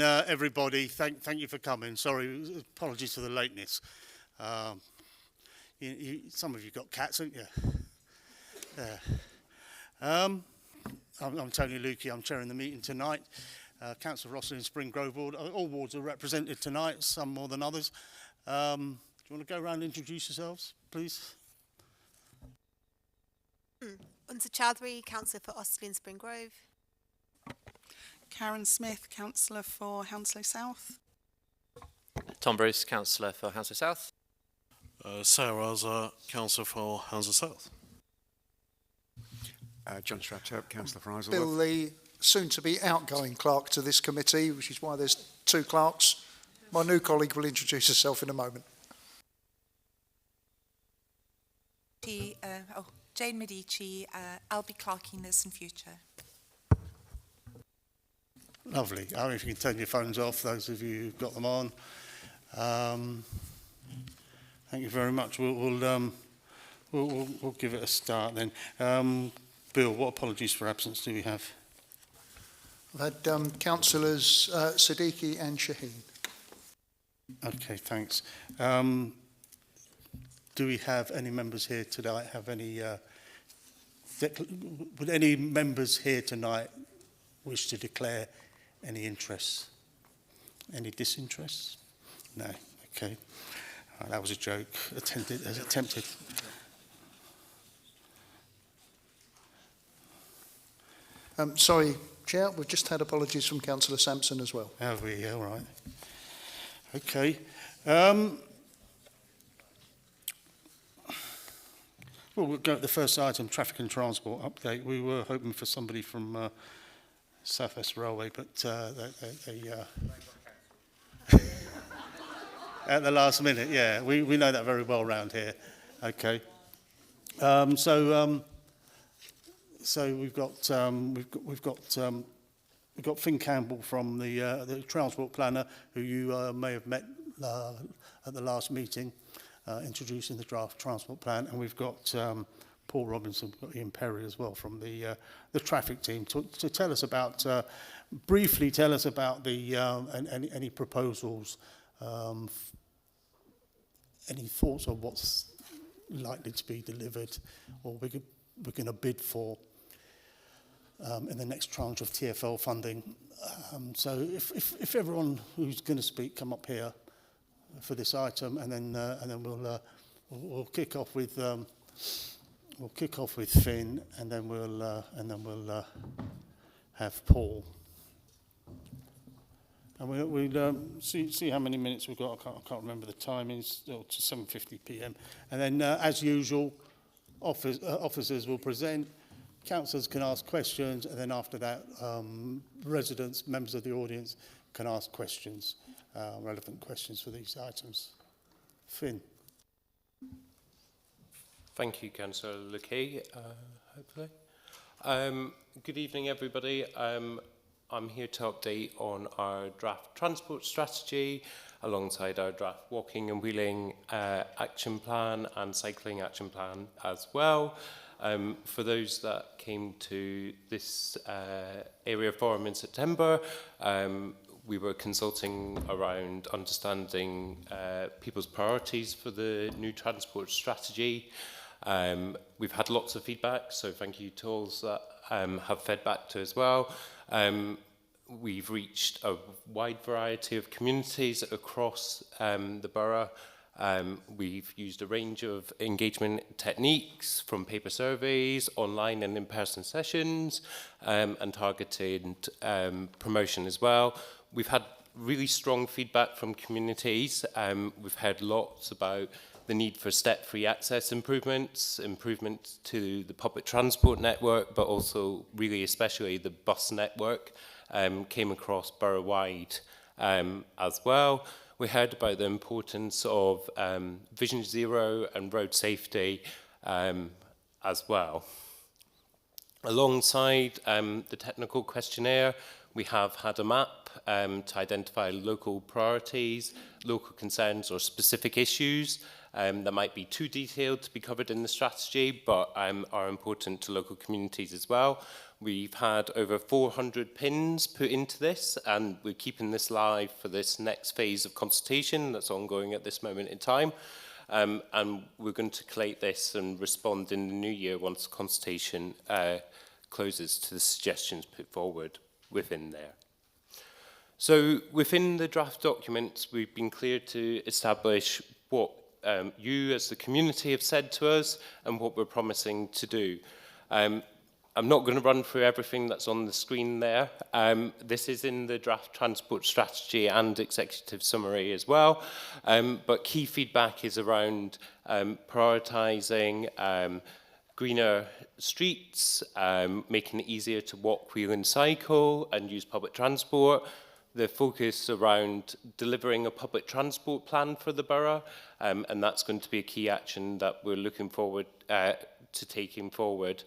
Everybody, thank you for coming. Sorry, apologies for the lateness. Some of you got cats, haven't you? I'm Tony Lukey. I'm chairing the meeting tonight. Council of Osterley and Spring Grove Ward. All wards are represented tonight, some more than others. Do you want to go around and introduce yourselves, please? Unser Chowdhury, Councillor for Osterley and Spring Grove. Karen Smith, Councillor for Hounslow South. Tom Bruce, Councillor for Hounslow South. Sarah Azar, Councillor for Hounslow South. John Straptup, Councillor for Isleworth. Bill Lee, soon-to-be outgoing clerk to this committee, which is why there's two clerks. My new colleague will introduce herself in a moment. Jane Medici, I'll be clerking this in future. Lovely. I mean, if you can turn your phones off, those of you who've got them on. Thank you very much. We'll give it a start then. Bill, what apologies for absence do we have? I've had councillors Siddiqui and Shaheen. Okay, thanks. Do we have any members here tonight? Would any members here tonight wish to declare any interests? Any disinterests? No. Okay. That was a joke. Attempted. Sorry, Chair, we've just had apologies from Councillor Sampson as well. Have we? All right. Okay. Well, we'll go to the first item, traffic and transport update. We were hoping for somebody from South West Railway, but they at the last minute, yeah, we know that very well around here. Okay. So we've got Finn Campbell from the transport planner, who you may have met at the last meeting, introducing the draft transport plan, and we've got Paul Robinson, we've got Ian Perry as well from the traffic team to tell us about, briefly tell us about the any proposals, any thoughts on what's likely to be delivered or we're going to bid for in the next tranche of TfL funding. So if everyone who's going to speak come up here for this item, and then we'll kick off with Finn, and then we'll have Paul, and we'll see how many minutes we've got. I can't remember the timings. To 7:50 p.m. And then, as usual, officers will present. Councillors can ask questions, and then after that, residents, members of the audience, can ask questions, relevant questions for these items. Finn. Thank you, Councillor Lukey, hopefully. Good evening, everybody. I'm here to update on our draft transport strategy, alongside our draft walking and wheeling action plan and cycling action plan as well. For those that came to this area forum in September, we were consulting around understanding people's priorities for the new transport strategy. We've had lots of feedback, so thank you to all that have fed back to as well. We've reached a wide variety of communities across the borough. We've used a range of engagement techniques, from paper surveys, online and in-person sessions, and targeted promotion as well. We've had really strong feedback from communities. We've heard lots about the need for step-free access improvements to the public transport network, but also really especially the bus network came across borough-wide as well. We heard about the importance of Vision Zero and road safety as well. Alongside the technical questionnaire, we have had a map to identify local priorities, local concerns or specific issues that might be too detailed to be covered in the strategy, but are important to local communities as well. We've had over 400 pins put into this, and we're keeping this live for this next phase of consultation that's ongoing at this moment in time. And we're going to collate this and respond in the new year once consultation closes to the suggestions put forward within there. So within the draft documents, we've been clear to establish what you as the community have said to us and what we're promising to do. I'm not going to run through everything that's on the screen there. This is in the draft transport strategy and executive summary as well. But key feedback is around prioritising greener streets, making it easier to walk, wheel and cycle and use public transport. The focus around delivering a public transport plan for the borough, and that's going to be a key action that we're looking forward to taking forward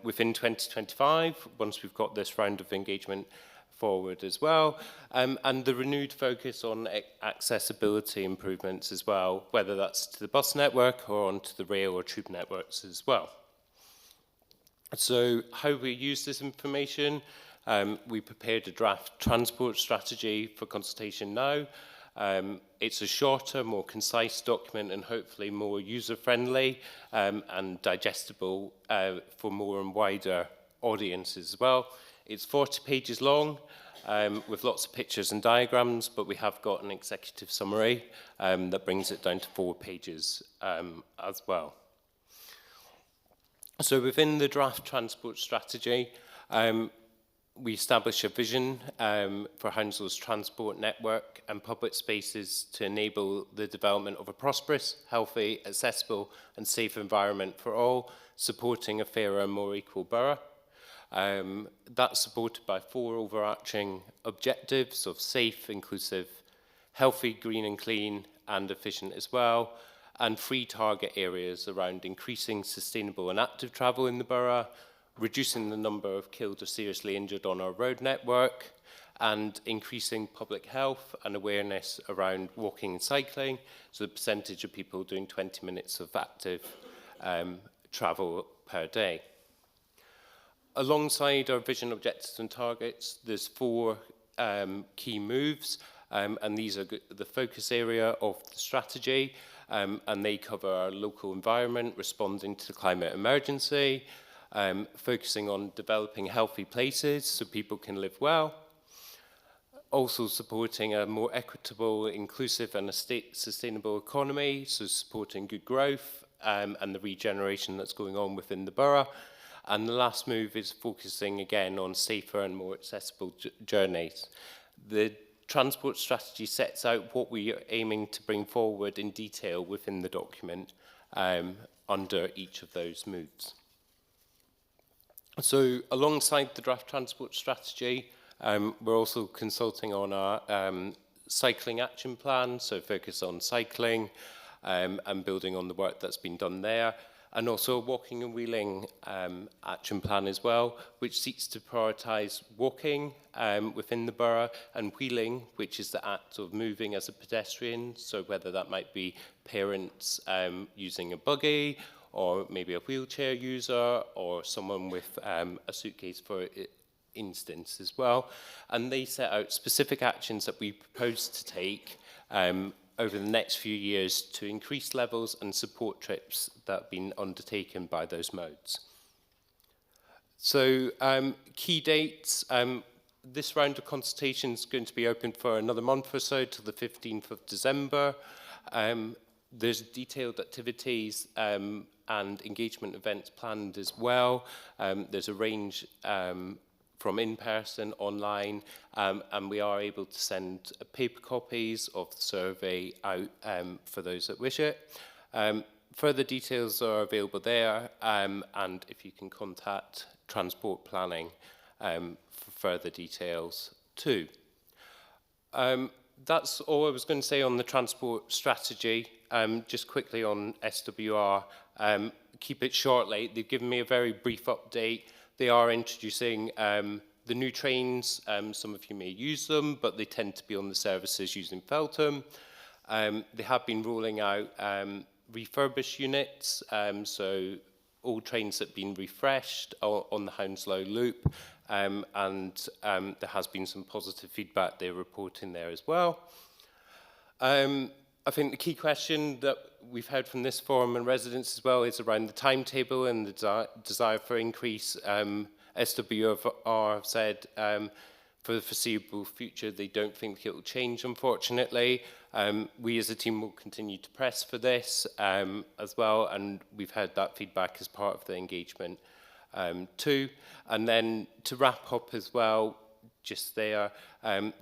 within 2025, once we've got this round of engagement forward as well, and the renewed focus on accessibility improvements as well, whether that's to the bus network or onto the rail or tube networks as well. So how we use this information, we prepared a draft transport strategy for consultation now. It's a shorter, more concise document and hopefully more user-friendly and digestible for more and wider audiences as well. It's 40 pages long with lots of pictures and diagrams, but we have got an executive summary that brings it down to 4 pages as well. So within the draft transport strategy, we establish a vision for Hounslow's transport network and public spaces to enable the development of a prosperous, healthy, accessible and safe environment for all, supporting a fairer and more equal borough. That's supported by 4 overarching objectives of safe, inclusive, healthy, green and clean and efficient as well, and 3 target areas around increasing sustainable and active travel in the borough, reducing the number of killed or seriously injured on our road network, and increasing public health and awareness around walking and cycling, so the percentage of people doing 20 minutes of active travel per day. Alongside our vision, objectives and targets, there's 4 key moves, and these are the focus area of the strategy, and they cover our local environment, responding to the climate emergency, focusing on developing healthy places so people can live well, also supporting a more equitable, inclusive and sustainable economy, so supporting good growth and the regeneration that's going on within the borough. And the last move is focusing again on safer and more accessible journeys. The transport strategy sets out what we are aiming to bring forward in detail within the document under each of those moves. So alongside the draft transport strategy, we're also consulting on our cycling action plan, so focus on cycling and building on the work that's been done there, and also a walking and wheeling action plan as well, which seeks to prioritise walking within the borough and wheeling, which is the act of moving as a pedestrian, so whether that might be parents using a buggy, or maybe a wheelchair user, or someone with a suitcase, for instance, as well. And they set out specific actions that we propose to take over the next few years to increase levels and support trips that have been undertaken by those modes. So key dates, this round of consultation is going to be open for another month or so till the 15th of December. There's detailed activities and engagement events planned as well. There's a range from in-person, online, and we are able to send paper copies of the survey out for those that wish it. Further details are available there, and if you can contact Transport Planning for further details too. That's all I was going to say on the transport strategy. Just quickly on SWR, keep it shortly. They've given me a very brief update. They are introducing the new trains, some of you may use them, but they tend to be on the services using Feltham. They have been rolling out refurbished units, so all trains that have been refreshed on the Hounslow loop, and there has been some positive feedback they're reporting there as well. I think the key question that we've heard from this forum and residents as well is around the timetable and the desire for increase. SWR have said for the foreseeable future they don't think it will change, unfortunately. We as a team will continue to press for this as well, and we've heard that feedback as part of the engagement too. And then to wrap up as well, just there,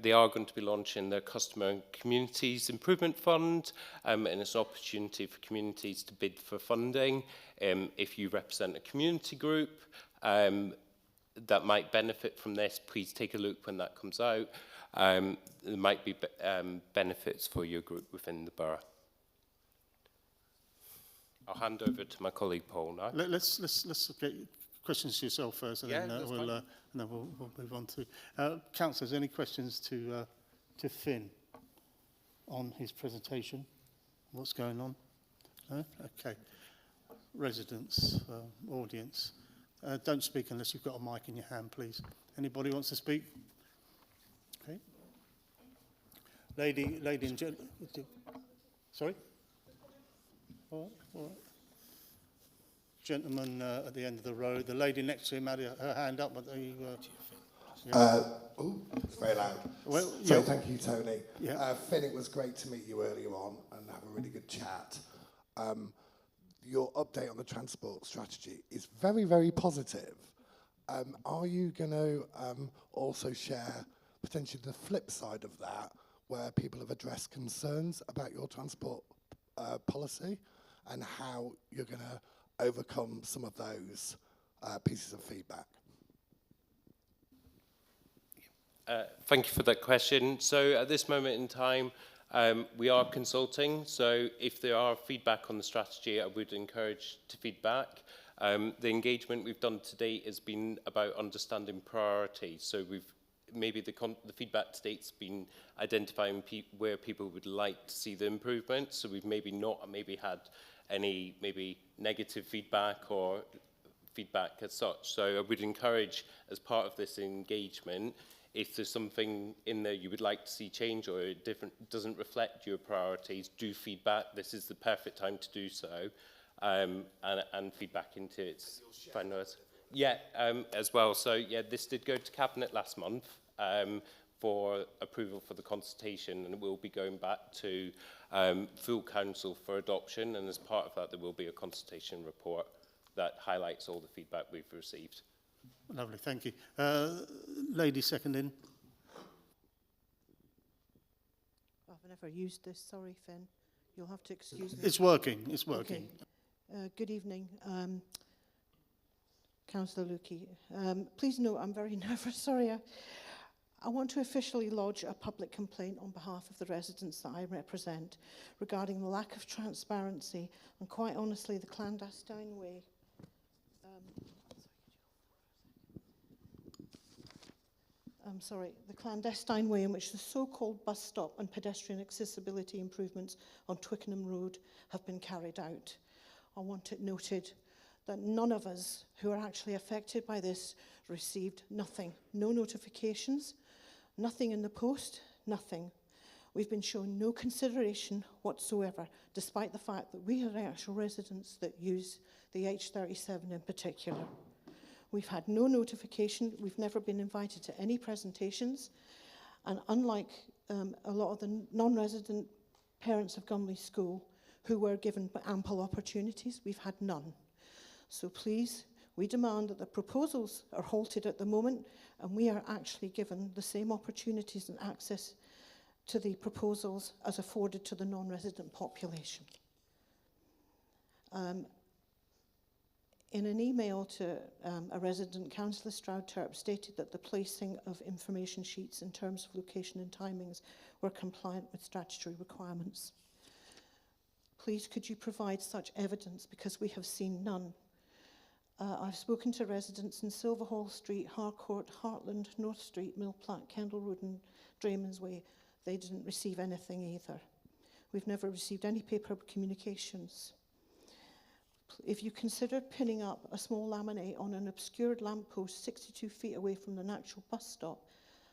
they are going to be launching their Customer and Communities Improvement Fund, and it's an opportunity for communities to bid for funding. If you represent a community group that might benefit from this, please take a look when that comes out. There might be benefits for your group within the borough. I'll hand over to my colleague Paul now. Let's get questions to yourself first, and then we'll move on to councillors. Any questions to Finn on his presentation? What's going on? No? Okay. Residents, audience, don't speak unless you've got a mic in your hand, please. Anybody wants to speak? Okay. Lady and gentleman. Sorry. All right. Gentleman at the end of the road. The lady next to him had her hand up. But It's very loud. Well, So yeah. thank you, Tony. Yeah. Finn, it was great to meet you earlier on and have a really good chat. Your update on the transport strategy is very, very positive. Are you going to also share potentially the flip side of that, where people have addressed concerns about your transport policy and how you're going to overcome some of those pieces of feedback? Thank you for that question. So at this moment in time, we are consulting. So if there are feedback on the strategy, I would encourage to feedback. The engagement we've done to date has been about understanding priorities. So we've maybe the feedback to date's been identifying where people would like to see the improvement. So we've maybe not had any maybe negative feedback or feedback as such. So I would encourage, as part of this engagement, if there's something in there you would like to see change or doesn't reflect your priorities, do feedback. This is the perfect time to do so, and feedback into its finals. Yeah, as well. So yeah, this did go to Cabinet last month for approval for the consultation, and it will be going back to full council for adoption. And as part of that, there will be a consultation report that highlights all the feedback we've received. Lovely, thank you. Lady seconding. I've never used this, sorry, Finn. You'll have to excuse me. It's working, it's working. Okay. Good evening, Councillor Lukey. Please note I'm very nervous, sorry. I want to officially lodge a public complaint on behalf of the residents that I represent regarding the lack of transparency and, quite honestly, the clandestine way the clandestine way in which the so-called bus stop and pedestrian accessibility improvements on Twickenham Road have been carried out. I want it noted that none of us who are actually affected by this received nothing, no notifications, nothing in the post, nothing. We've been shown no consideration whatsoever, despite the fact that we are the actual residents that use the H37 in particular. We've had no notification. We've never been invited to any presentations. And unlike a lot of the non-resident parents of Gumley School who were given ample opportunities, we've had none. So please, we demand that the proposals are halted at the moment and we are actually given the same opportunities and access to the proposals as afforded to the non-resident population. In an email to a resident, Councillor Stroud-Turp stated that the placing of information sheets in terms of location and timings were compliant with statutory requirements. Please, could you provide such evidence, because we have seen none. I've spoken to residents in Silverhall Street, Harcourt, Heartland, North Street, Mill Platt, Kendall Road and Drayman's Way. They didn't receive anything either. We've never received any paper communications. If you considered pinning up a small laminate on an obscured lamppost 62 feet away from the natural bus stop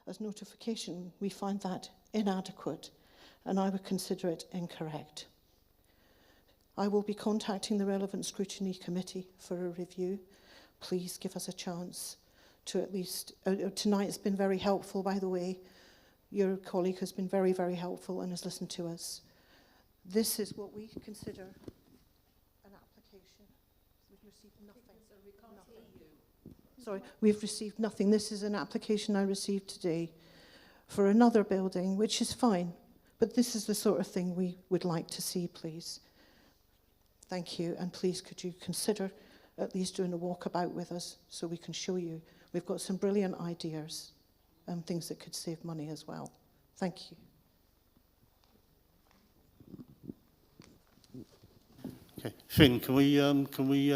as notification, we find that inadequate, and I would consider it incorrect. I will be contacting the relevant scrutiny committee for a review. Please give us a chance to at least... tonight has been very helpful, by the way. Your colleague has been very, very helpful and has listened to us. This is what we consider an application. We've received nothing. Sorry, we've received nothing. This is an application I received today for another building, which is fine. But this is the sort of thing we would like to see, please. Thank you, and please could you consider at least doing a walkabout with us so we can show you. We've got some brilliant ideas and things that could save money as well. Thank you. Okay, Finn, can we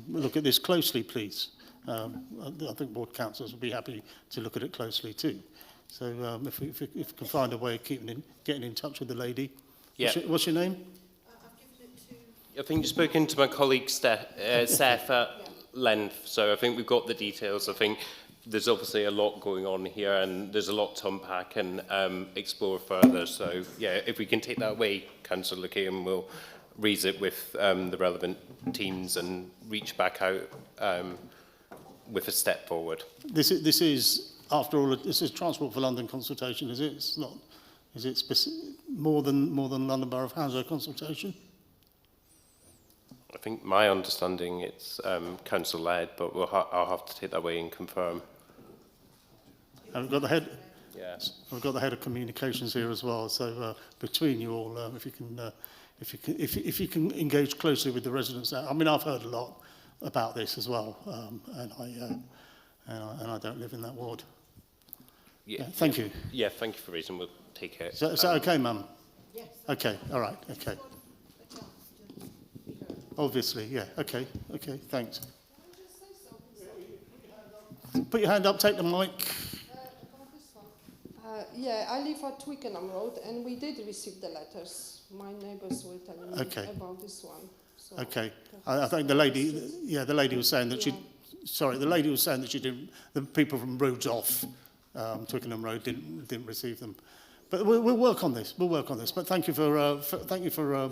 look at this closely, please? I think board councillors would be happy to look at it closely too. So if we can find a way of getting in touch with the lady. Yeah. What's your name? I think you've spoken to my colleague Seth at length, so I think we've got the details. I think there's obviously a lot going on here and there's a lot to unpack and explore further. So yeah, if we can take that away, Councillor Key, and we'll raise it with the relevant teams and reach back out with a step forward. This is after all, this is Transport for London consultation, is it? It's not. Is it more than London Borough of Hounslow consultation? I think my understanding it's council-led, but I'll have to take that away and confirm. And we've got the head. Yes. We've got the head of communications here as well. So between you all, if you can engage closely with the residents. I mean, I've heard a lot about this as well, and I don't live in that ward. Yeah. Thank you. Yeah, thank you for raising. We'll take it. Is that okay, ma'am? Yes. Okay. All right. Okay. Obviously, yeah. Okay. Okay. Thanks. Put your hand up. Take the mic. Yeah, I live at Twickenham Road, and we did receive the letters. My neighbours were telling me about this one. So okay. I think the lady was saying that the lady was saying that she didn't. The people from roads off Twickenham Road didn't receive them. But we'll work on this. We'll work on this. But thank you for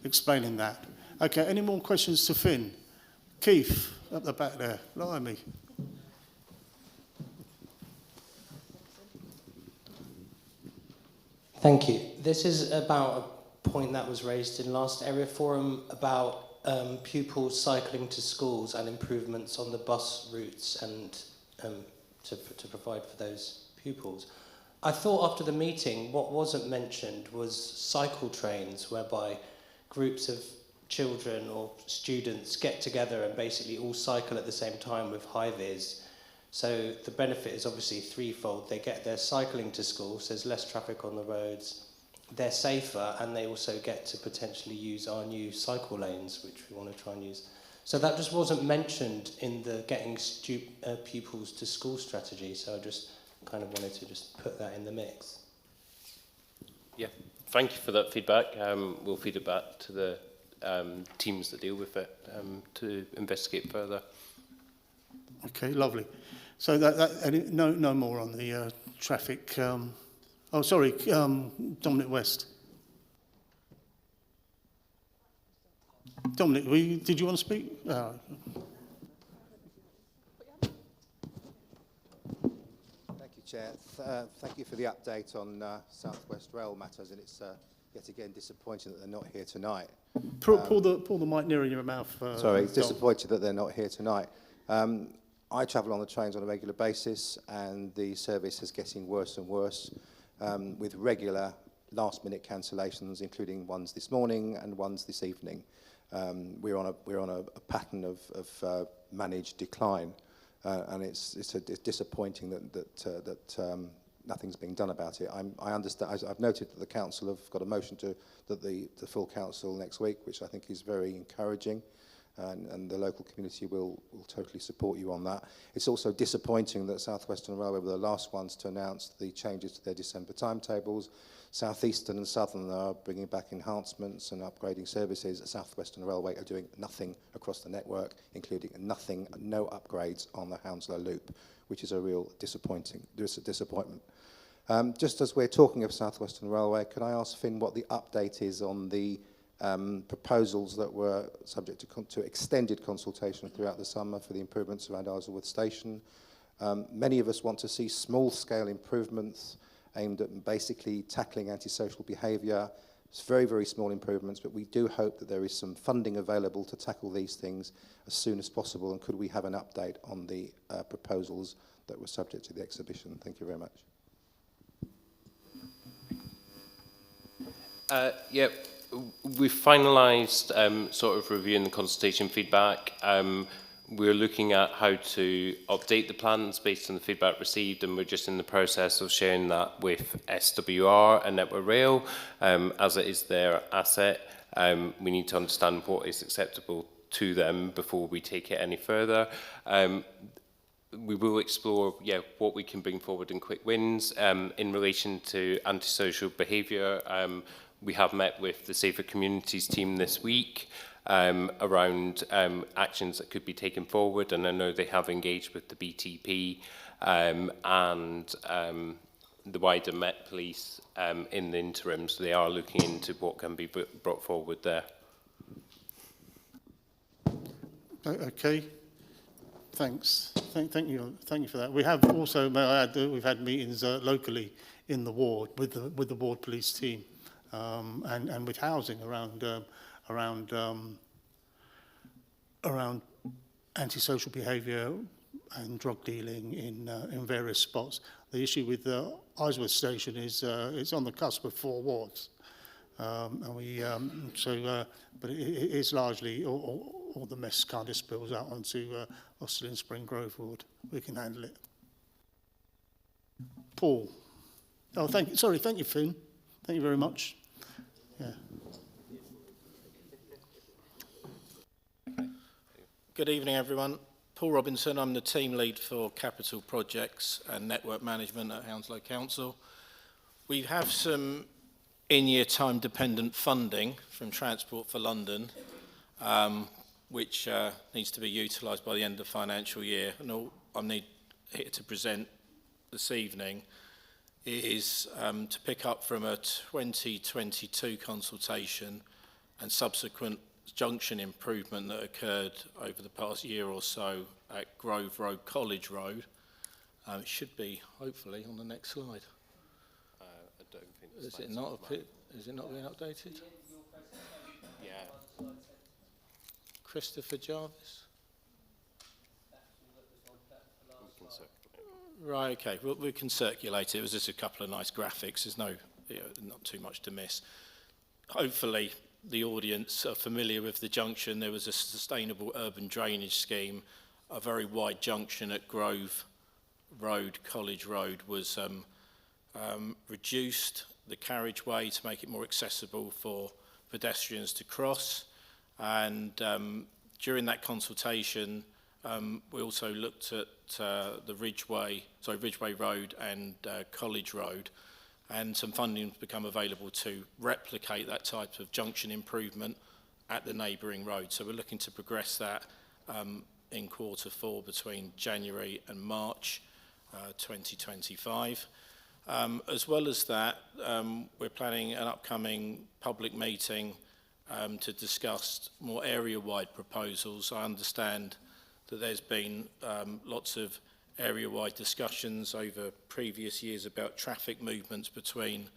explaining that. Okay. Any more questions to Finn? Keith up the back there. Blimey. Thank you. This is about a point that was raised in last area forum about pupils cycling to schools and improvements on the bus routes and to provide for those pupils. I thought after the meeting what wasn't mentioned was cycle trains whereby groups of children or students get together and basically all cycle at the same time with high-vis. So the benefit is obviously threefold. They get their cycling to school, so there's less traffic on the roads. They're safer, and they also get to potentially use our new cycle lanes, which we want to try and use. So that just wasn't mentioned in the getting pupils to school strategy. So I just kind of wanted to just put that in the mix. Yeah, thank you for that feedback. We'll feed it back to the teams that deal with it to investigate further. Okay, lovely. So no more on the traffic. Dominic West. Dominic, did you want to speak? Thank you, Chair. Thank you for the update on South West Rail matters, and it's yet again disappointing that they're not here tonight. Pull the mic nearer your mouth. Sorry, it's disappointing that they're not here tonight. I travel on the trains on a regular basis, and the service is getting worse and worse, with regular last-minute cancellations, including ones this morning and ones this evening. We're on a pattern of managed decline, and it's disappointing that nothing's being done about it. I understand. I've noted that the council have got a motion that the full council next week, which I think is very encouraging. and the local community will totally support you on that. It's also disappointing that South Western Railway were the last ones to announce the changes to their December timetables. South Eastern and Southern are bringing back enhancements and upgrading services. South Western Railway are doing nothing across the network, including no upgrades on the Hounslow loop, which is a real disappointment. Just as we're talking of South Western Railway, can I ask Finn what the update is on the proposals that were subject to extended consultation throughout the summer for the improvements around Isleworth Station? Many of us want to see small-scale improvements aimed at basically tackling antisocial behaviour. It's very, very small improvements, but we do hope that there is some funding available to tackle these things as soon as possible. And could we have an update on the proposals that were subject to the exhibition? Thank you very much. Yep, we've finalised sort of reviewing the consultation feedback. We're looking at how to update the plans based on the feedback received, and we're just in the process of sharing that with SWR and Network Rail, as it is their asset. We need to understand what is acceptable to them before we take it any further. We will explore what we can bring forward in quick wins. In relation to antisocial behaviour, we have met with the Safer Communities team this week around actions that could be taken forward, and I know they have engaged with the BTP and the wider Met Police in the interim, so they are looking into what can be brought forward there. Okay, thanks. Thank you for that. We have also, may I add, that we've had meetings locally in the ward with the ward police team and with housing around antisocial behaviour and drug dealing in various spots. The issue with the Isleworth station is it's on the cusp of 4 wards, and we but it is largely all the mess kind of spills out onto Osterley and Spring Grove ward. We can handle it. Paul. Oh, thank you. Sorry, thank you, Finn. Thank you very much. Yeah. Good evening, everyone. Paul Robinson, I'm the team lead for capital projects and network management at Hounslow Council. We have some in-year time-dependent funding from Transport for London, which needs to be utilised by the end of the financial year. And all I need here to present this evening is to pick up from a 2022 consultation and subsequent junction improvement that occurred over the past year or so at Grove Road, College Road. It should be, hopefully, on the next slide. I don't think is it not being updated? Yeah. Christopher Jarvis? Right, okay, well, we can circulate it. It was just a couple of nice graphics. There's not too much to miss. Hopefully, the audience are familiar with the junction. There was a sustainable urban drainage scheme. A very wide junction at Grove Road, College Road, was reduced the carriageway to make it more accessible for pedestrians to cross. And during that consultation, we also looked at the Ridgeway Road and College Road, and some funding has become available to replicate that type of junction improvement at the neighbouring road. So we're looking to progress that in Q4 between January and March 2025. As well as that, we're planning an upcoming public meeting to discuss more area-wide proposals. I understand that there's been lots of area-wide discussions over previous years about traffic movements between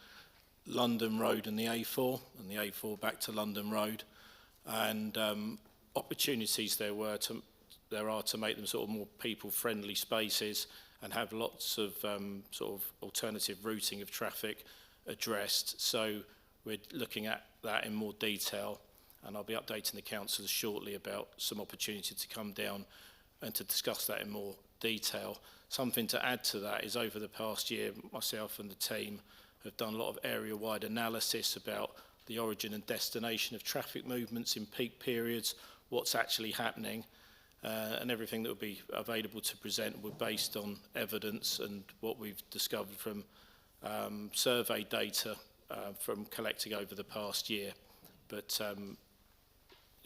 London Road and the A4, and the A4 back to London Road, and opportunities there are to make them sort of more people-friendly spaces and have lots of sort of alternative routing of traffic addressed. So we're looking at that in more detail, and I'll be updating the councillors shortly about some opportunity to come down and to discuss that in more detail. Something to add to that is over the past year, myself and the team have done a lot of area-wide analysis about the origin and destination of traffic movements in peak periods, what's actually happening, and everything that will be available to present will be based on evidence and what we've discovered from survey data from collecting over the past year. But it's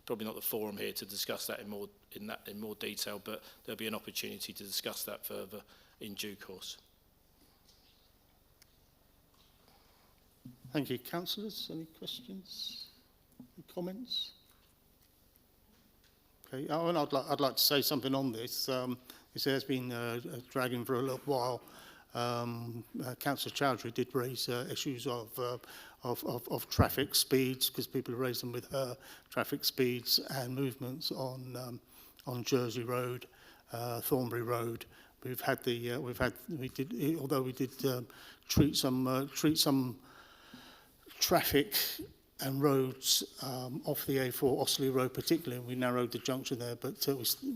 probably not the forum here to discuss that in more detail, but there'll be an opportunity to discuss that further in due course. Thank you. Councillors, any questions, any comments? Okay, and I'd like to say something on this. This has been dragging for a little while. Councillor Chowdhury did raise issues of traffic speeds, because people raised them with her, traffic speeds and movements on Jersey Road, Thornbury Road. We did treat some traffic and roads off the A4, Osterley Road particularly, we narrowed the junction there, but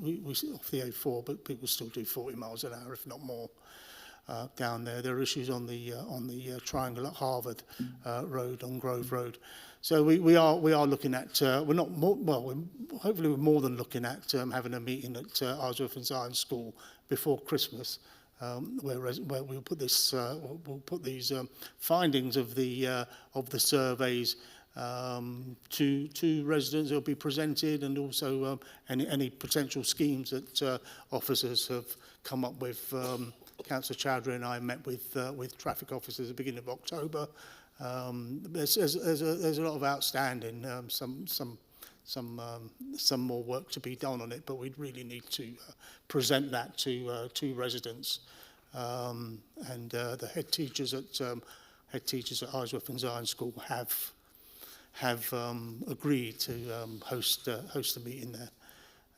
we off the A4, but people still do 40 miles an hour, if not more, down there. There are issues on the triangle at Harvard Road, on Grove Road. So we are looking at, hopefully we're more than looking at having a meeting at Isleworth and Zion School before Christmas, where we'll put this, we'll put these findings of the surveys to residents. They'll be presented, and also any potential schemes that officers have come up with. Councillor Chowdhury and I met with traffic officers at the beginning of October. There's a lot of outstanding, some more work to be done on it, but we'd really need to present that to residents, and the head teachers at Isleworth and Zion School have agreed to host a meeting there,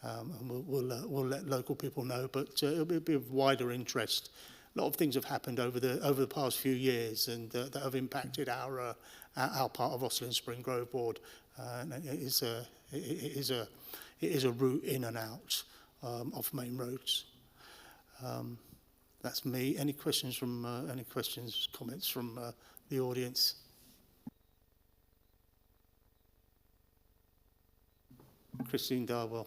and we'll let local people know, but it'll be of wider interest. A lot of things have happened over the past few years, and that have impacted our part of Osterley and Spring Grove ward. And it is a route in and out of main roads. That's me. Any questions, comments from the audience? Christine Darwell.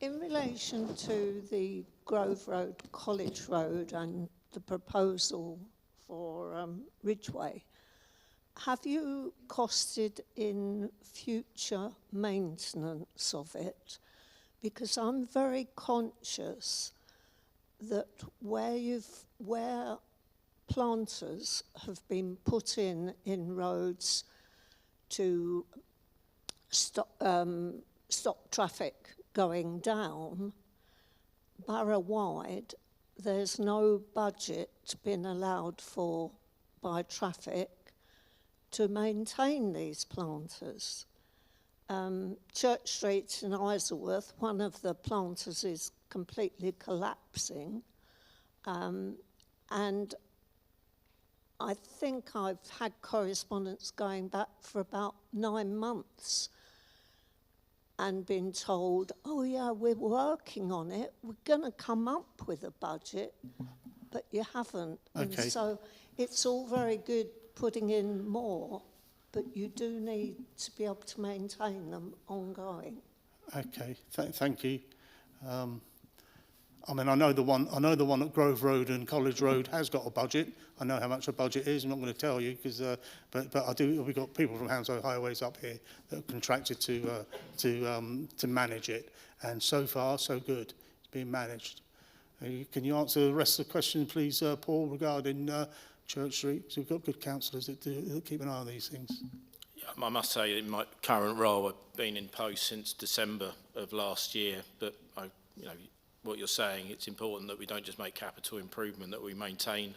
In relation to the Grove Road, College Road, and the proposal for Ridgeway, have you costed in future maintenance of it? Because I'm very conscious that where planters have been put in roads to stop traffic going down, borough-wide, there's no budget been allowed for by traffic to maintain these planters. Church Street in Isleworth, one of the planters is completely collapsing, and I think I've had correspondence going back for about 9 months and been told, oh yeah, we're working on it, we're going to come up with a budget, but you haven't. Okay. And so it's all very good putting in more, but you do need to be able to maintain them ongoing. Okay, thank you. I mean, I know the one at Grove Road and College Road has got a budget. I know how much a budget is. I'm not going to tell you, because, but I do. We've got people from Hounslow Highways up here that are contracted to manage it, and so far so good. It's being managed. Can you answer the rest of the question, please, Paul, regarding Church Street? Because we've got good councillors that keep an eye on these things. Yeah, I must say, in my current role, I've been in post since December of last year, but what you're saying, it's important that we don't just make capital improvement, that we maintain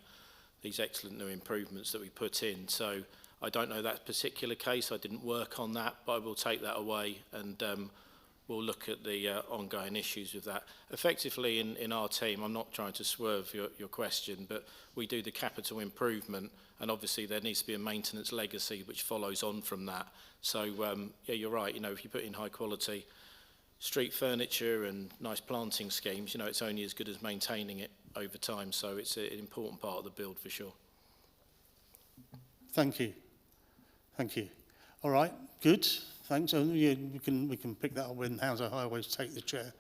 these excellent new improvements that we put in. So I don't know that particular case. I didn't work on that, but I will take that away, and we'll look at the ongoing issues with that. Effectively, in our team, I'm not trying to swerve your question, but we do the capital improvement, and obviously there needs to be a maintenance legacy which follows on from that. So yeah, you're right. If you put in high quality street furniture and nice planting schemes, it's only as good as maintaining it over time. So it's an important part of the build for sure. Thank you. Thank you. All right, good. Thanks. Yeah, we can pick that up when Hounslow Highways take the chair.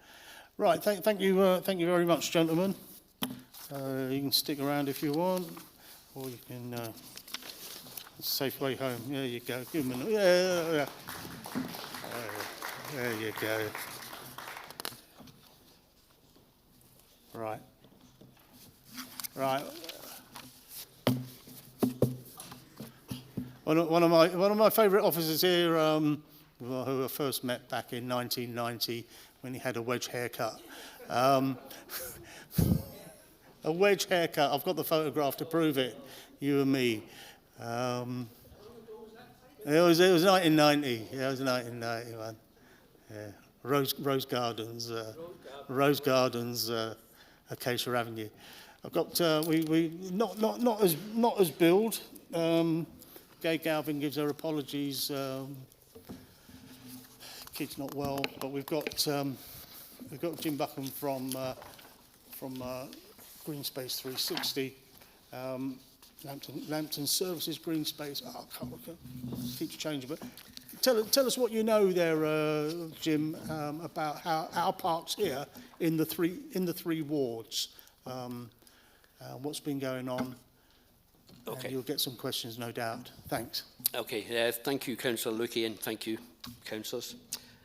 Right, thank you very much, gentlemen. You can stick around if you want, or you can safe way home. There you go. Give them a, yeah. There you go. Right. One of my favourite officers here, who I first met back in 1990 when he had a wedge haircut. A wedge haircut. I've got the photograph to prove it. You and me. It was 1990. Yeah, it was 1991. Yeah. Rose Gardens, Acacia Avenue. I've got we not as billed. Gay Galvin gives her apologies. Kid's not well, but we've got Jim Buckham from Green Space 360. Lambton Services Green Space. Oh, I can't look. Keeps changing, but tell us what you know there, Jim, about how our parks here in the three wards. What's been going on? Okay. You'll get some questions, no doubt. Thanks. Okay. Thank you, Councillor Lukey, and thank you, councillors.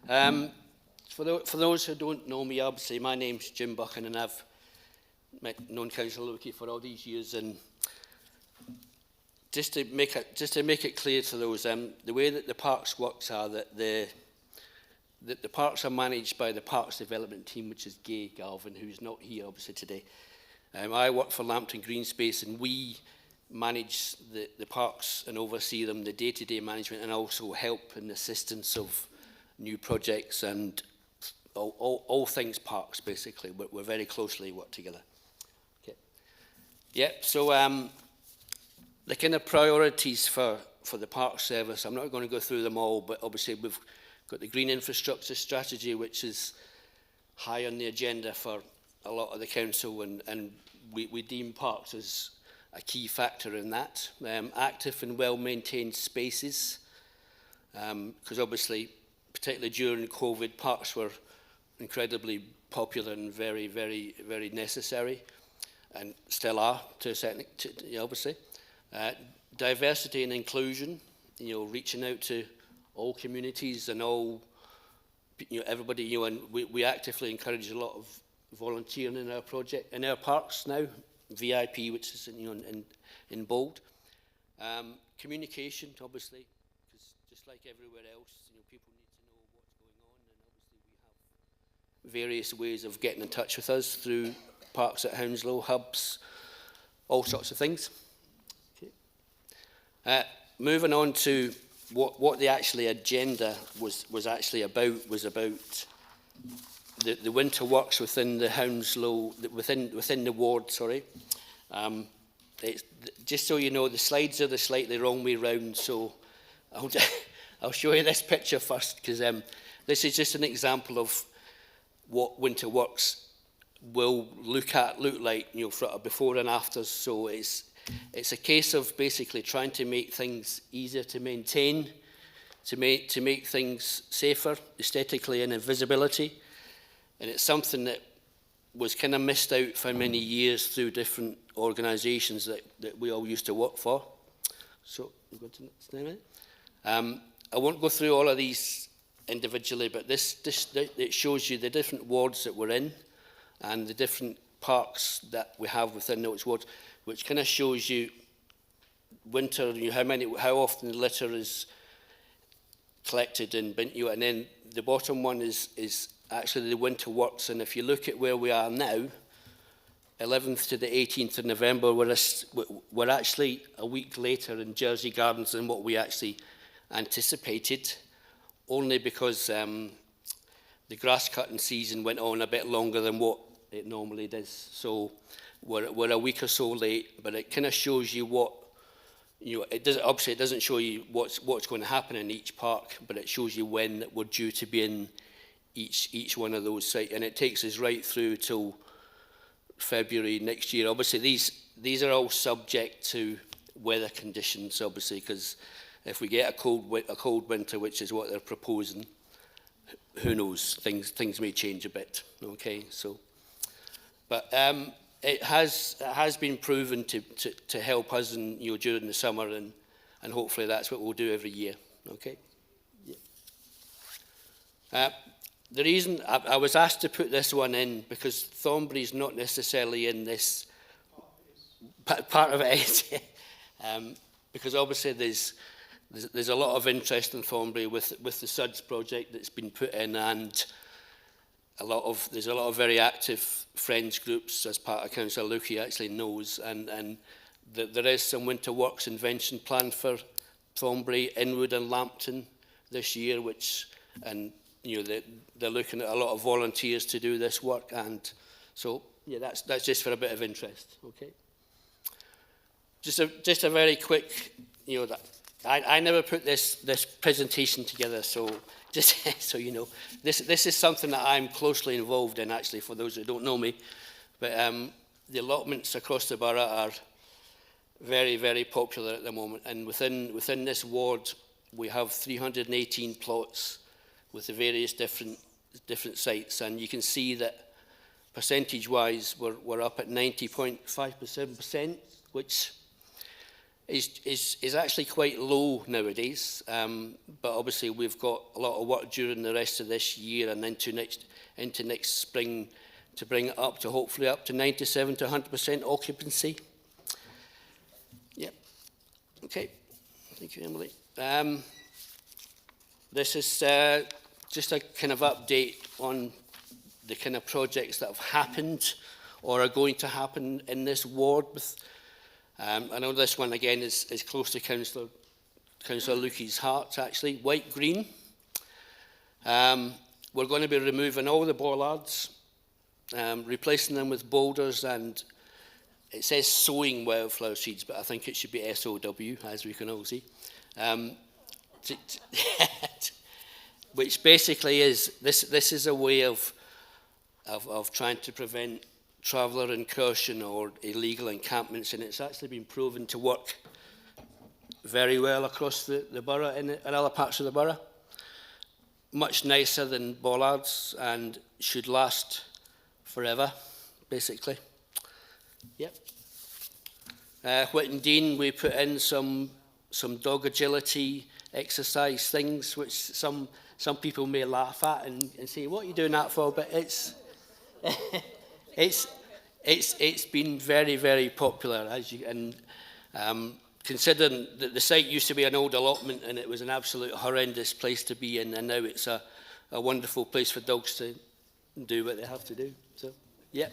For those who don't know me, obviously, my name's Jim Buchan, and I've known Councillor Lukey for all these years. And just to make it clear to those, the way that the parks works are that the parks are managed by the Parks Development Team, which is Gay Galvin, who's not here obviously today. I work for Lambton Green Space, and we manage the parks and oversee them, the day-to-day management, and also help in the assistance of new projects and all things parks, basically. We're very closely work together. Okay. Yeah, so the kind of priorities for the park service, I'm not going to go through them all, but obviously we've got the green infrastructure strategy, which is high on the agenda for a lot of the council, and we deem parks as a key factor in that. Active and well-maintained spaces, because obviously, particularly during COVID, parks were incredibly popular and very, very, very necessary, and still are to a certain extent, obviously. Diversity and inclusion, reaching out to all communities and all, everybody, and we actively encourage a lot of volunteering in our parks now. VIP, which is in bold. Communication, obviously, because just like everywhere else, people need to know what's going on, and obviously we have various ways of getting in touch with us through Parks at Hounslow, hubs, all sorts of things. Okay. Moving on to what the actually agenda was actually about, was about the winter works within the Hounslow, within the ward, sorry. Just so you know, the slides are the slightly wrong way round, so I'll show you this picture first, because this is just an example of what winter works will look like, for before and after. So it's a case of basically trying to make things easier to maintain, to make things safer aesthetically and in visibility. And it's something that was kind of missed out for many years through different organisations that we all used to work for. So, we'll go to the next slide. I won't go through all of these individually, but it shows you the different wards that we're in and the different parks that we have within those wards, which kind of shows you winter, how often the litter is collected and and then the bottom one is actually the winter works. And if you look at where we are now, 11th to the 18th of November, we're actually a week later in Jersey Gardens than what we actually anticipated, only because the grass cutting season went on a bit longer than what it normally does. So we're a week or so late, but it kind of shows you what, obviously it doesn't show you what's going to happen in each park, but it shows you when we're due to be in each one of those sites, and it takes us right through till February next year. Obviously, these are all subject to weather conditions, obviously, because if we get a cold winter, which is what they're proposing, who knows? Things may change a bit. Okay, so, but it has been proven to help us, during the summer, and hopefully that's what we'll do every year. Okay. Yeah. The reason I was asked to put this one in because Thornbury's not necessarily in this part of it, because obviously there's a lot of interest in Thornbury with the SUDS project that's been put in, and there's a lot of very active friends groups as part of Councillor Lukey actually knows, and there is some winter works invention planned for Thornbury, Inwood and Lambton this year, they're looking at a lot of volunteers to do this work, and so yeah, that's just for a bit of interest. Okay. Just a very quick, I never put this presentation together, so just so you know, this is something that I'm closely involved in, actually, for those who don't know me. But the allotments across the borough are very, very popular at the moment, and within this ward we have 318 plots with the various different sites, and you can see that percentage-wise we're up at 90.57%, which is actually quite low nowadays, but obviously we've got a lot of work during the rest of this year and into next spring to bring it up to hopefully up to 97 to 100% occupancy. Yep. Okay. Thank you, Emily. This is just a kind of update on the kind of projects that have happened or are going to happen in this ward. I know this one again is close to Councillor Lukey's heart, actually. White Green. We're going to be removing all the bollards, replacing them with boulders, and it says sowing wildflower seeds, but I think it should be SOW, as we can all see. Which basically is, this is a way of trying to prevent traveller incursion or illegal encampments, and it's actually been proven to work very well across the borough and other parts of the borough. Much nicer than bollards and should last forever, basically. Yep. Whitton Dean, we put in some dog agility exercise things, which some people may laugh at and say, "What are you doing that for?" But it's been very, very popular, considering that the site used to be an old allotment and it was an absolute horrendous place to be in, and now it's a wonderful place for dogs to do what they have to do. So, yeah.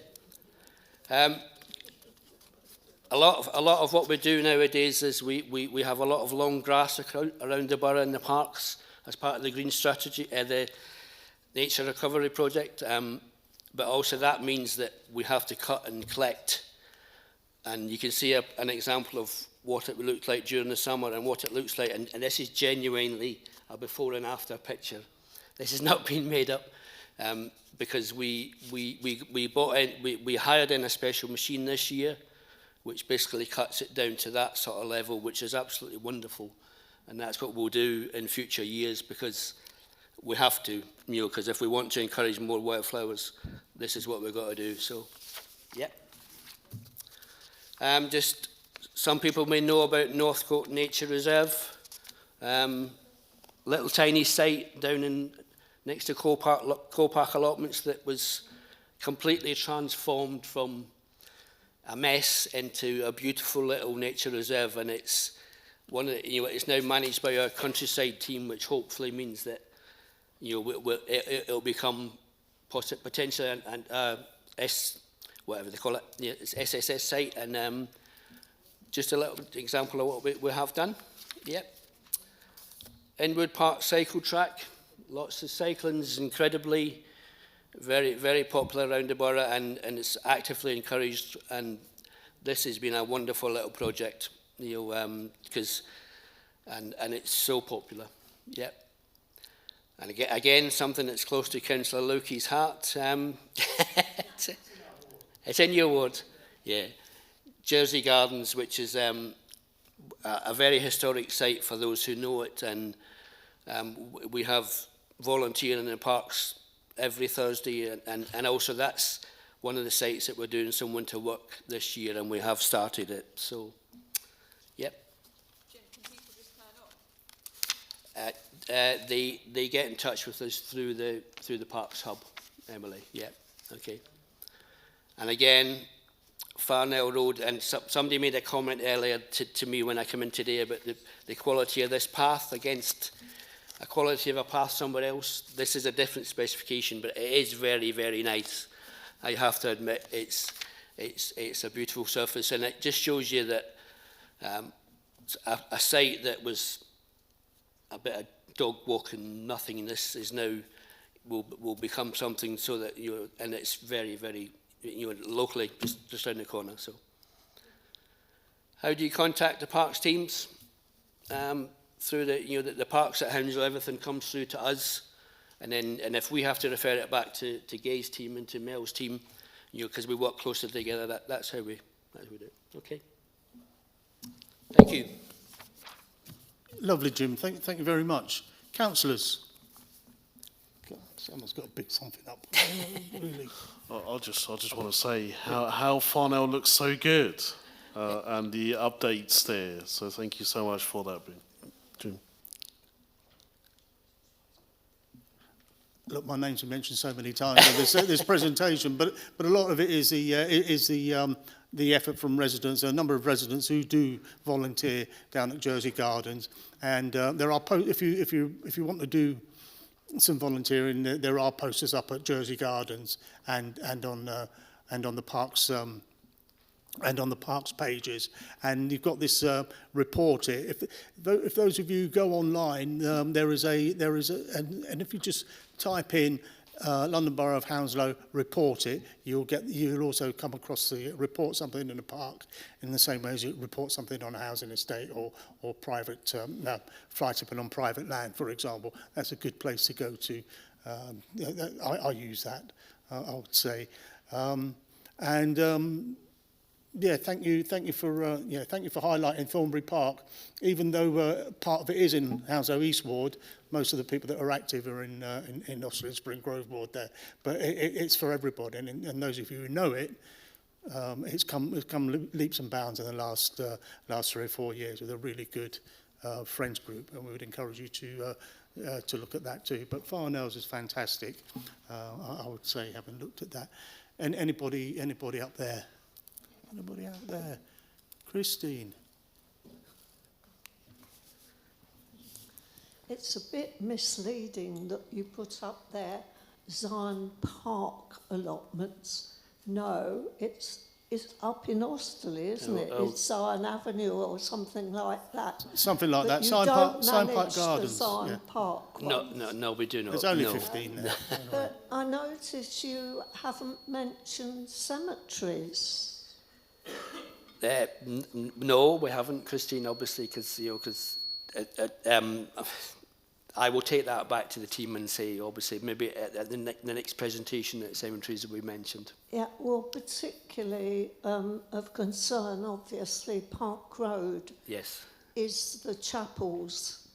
A lot of what we do nowadays is we have a lot of long grass around the borough in the parks as part of the green strategy, the nature recovery project. But also that means that we have to cut and collect. And you can see an example of what it would look like during the summer and what it looks like. And this is genuinely a before and after picture. This has not been made up because we hired in a special machine this year, which basically cuts it down to that sort of level, which is absolutely wonderful. And that's what we'll do in future years, because we have to, because if we want to encourage more wildflowers, this is what we've got to do. So, yeah. Just some people may know about Northcote Nature Reserve. Little tiny site down next to Copark allotments that was completely transformed from a mess into a beautiful little nature reserve, and it's it's now managed by our countryside team, which hopefully means that it'll become potentially an whatever they call it, it's SSS site, and just a little example of what we have done. Yep. Inwood Park cycle track, lots of cycling, is incredibly very, very popular around the borough, and it's actively encouraged, and this has been a wonderful little project, because and it's so popular. Yep. And again, something that's close to Councillor Lukey's heart. It's in your ward, yeah. Jersey Gardens, which is a very historic site for those who know it, and we have volunteering in the parks every Thursday, and also that's one of the sites that we're doing some winter work this year, and we have started it. So, yep. They get in touch with us through the Parks Hub, Emily. Yep. Okay. And again, Farnell Road, and somebody made a comment earlier to me when I come in today about the quality of this path against a quality of a path somewhere else. This is a different specification, but it is very, very nice. I have to admit, it's a beautiful surface, and it just shows you that a site that was a bit of dog walking nothingness is now will become something so that and it's very, very locally just around the corner. So, how do you contact the parks teams? Through the parks at Hounslow, everything comes through to us. And if we have to refer it back to Gay's team and to Mel's team, because we work closer together, that's how we do it. Okay. Thank you. Lovely, Jim. Thank you very much. Councillors. Someone's got a big something up. Really. I just want to say how Farnell looks so good, and the updates there. So thank you so much for that, Jim. Look, my name's been mentioned so many times in this presentation, but a lot of it is the effort from residents. There are a number of residents who do volunteer down at Jersey Gardens, and there are if you want to do some volunteering, there are posters up at Jersey Gardens and on the parks. And on the parks pages, and you've got this report here. If those of you go online, there is and if you just type in London Borough of Hounslow report it, you'll also come across the report something in a park in the same way as you report something on a housing estate or private fly tipping on private land, for example. That's a good place to go to. I use that, I would say, yeah, thank you for highlighting Thornbury Park. Even though part of it is in Hounslow East Ward, most of the people that are active are in Osterley and Spring Grove Ward there. But it's for everybody, and those of you who know it, it's come leaps and bounds in the last 3 or 4 years with a really good friends group, and we would encourage you to look at that too. But Farnell's is fantastic. I would say, having looked at that, and anybody up there. Anybody out there? Christine. It's a bit misleading that you put up there Zion Park allotments. No, it's up in Osterley, isn't it? It's Zion Avenue or something like that. Something like that. Zion Park Gardens. Zion Park ones. No, we do not. There's only 15 there. But I notice you haven't mentioned cemeteries. No, we haven't, Christine, obviously, because I will take that back to the team and say, obviously, maybe at the next presentation that cemeteries will be mentioned. Yeah, well, particularly of concern, obviously, Park Road. Yes. Is the chapels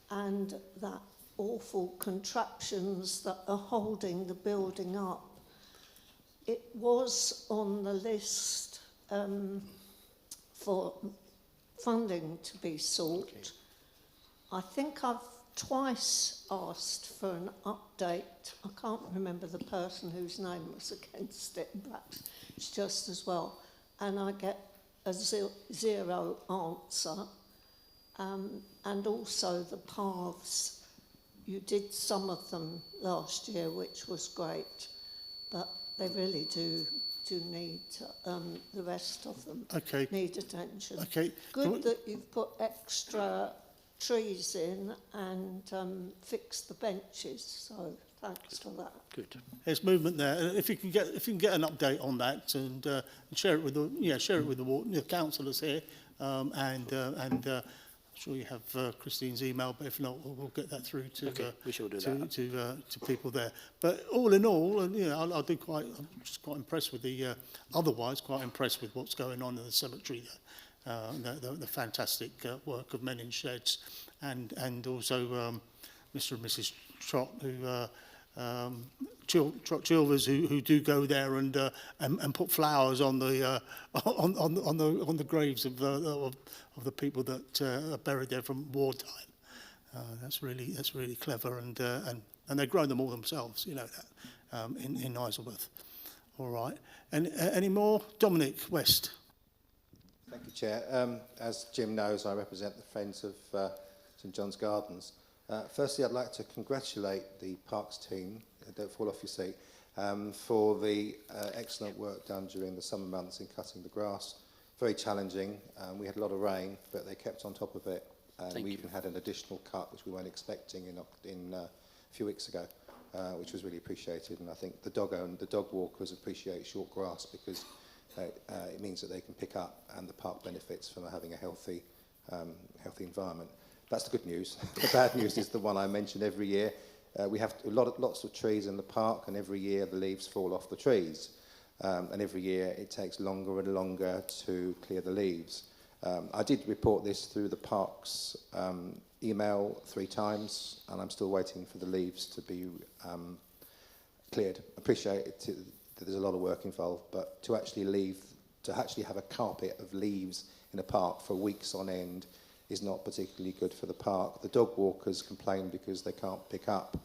and that awful contraptions that are holding the building up. It was on the list for funding to be sought. Okay. I think I've twice asked for an update. I can't remember the person whose name was against it, perhaps it's just as well. And I get a zero answer. And also the paths. You did some of them last year, which was great, but they really do need the rest of them need attention. Okay. Good that you've put extra trees in and fixed the benches. So thanks for that. Good. There's movement there. If you can get an update on that and share it with the councillors here, and I'm sure you have Christine's email, but if not, we'll get that through to we shall do that. to people there. But all in all, and I'm just quite impressed with the otherwise quite impressed with what's going on in the cemetery the fantastic work of Men in Sheds, and also Mr. and Mrs. Trott, Chilvers, who do go there and put flowers on the on the graves of the people that are buried there from wartime. That's really clever, and they've grown them all themselves, you know that, in Isleworth. All right, and any more? Dominic West. Thank you, Chair. As Jim knows, I represent the Friends of St John's Gardens. Firstly, I'd like to congratulate the Parks team, don't fall off your seat, for the excellent work done during the summer months in cutting the grass. Very challenging. We had a lot of rain, but they kept on top of it. And we even had an additional cut, which we weren't expecting in a few weeks ago, which was really appreciated. And I think the dog walkers appreciate short grass because it means that they can pick up, and the park benefits from having a healthy environment. That's the good news. The bad news is the one I mention every year. We have lots of trees in the park, and every year the leaves fall off the trees. And every year it takes longer and longer to clear the leaves. I did report this through the parks email 3 times, and I'm still waiting for the leaves to be cleared. Appreciate it, that there's a lot of work involved, but to actually have a carpet of leaves in a park for weeks on end is not particularly good for the park. The dog walkers complain because they can't pick up,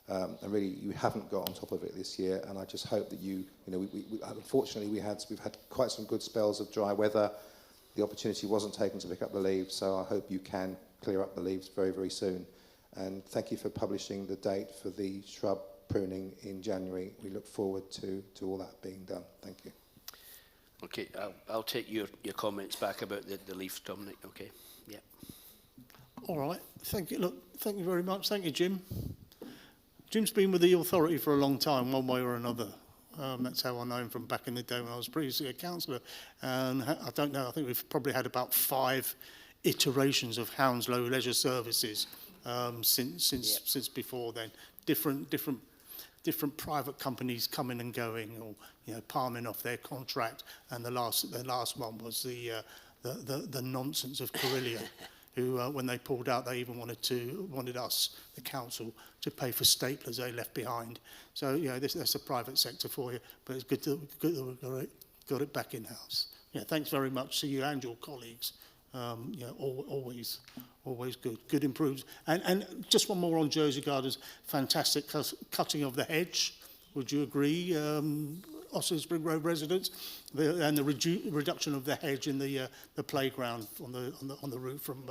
and really you haven't got on top of it this year. And I just hope that we unfortunately we've had quite some good spells of dry weather. The opportunity wasn't taken to pick up the leaves, so I hope you can clear up the leaves very, very soon. And thank you for publishing the date for the shrub pruning in January. We look forward to all that being done. Thank you. Okay, I'll take your comments back about the leaves, Dominic. Okay, yeah. All right, thank you. Look, thank you very much. Thank you, Jim. Jim's been with the authority for a long time, one way or another. That's how I know him from back in the day when I was previously a councillor. And I don't know, I think we've probably had about 5 iterations of Hounslow Leisure Services since before then. Different private companies coming and going, or palming off their contract. And the last one was the nonsense of Carillion, who when they pulled out, they even wanted us, the council, to pay for staplers they left behind. So that's a private sector for you, but it's good that we've got it back in house. Yeah, thanks very much to you and your colleagues. Always good improves. And just one more on Jersey Gardens, fantastic cutting of the hedge. Would you agree, Osterley Spring Road residents, and the reduction of the hedge in the playground on the route from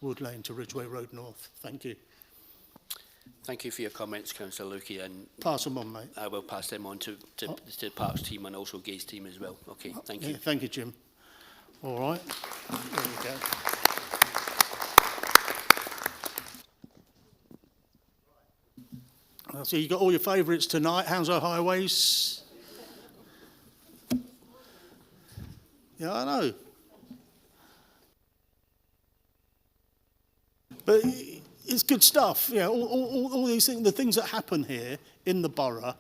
Wood Lane to Ridgeway Road North? Thank you. Thank you for your comments, Councillor Lukey, and pass them on, mate. I will pass them on to the Parks team and also Gaze team as well. Okay, thank you. Yeah, thank you, Jim. All right. There you go. So you got all your favourites tonight, Hounslow Highways. Yeah, I know. But it's good stuff. Yeah, all these things, the things that happen here in the borough,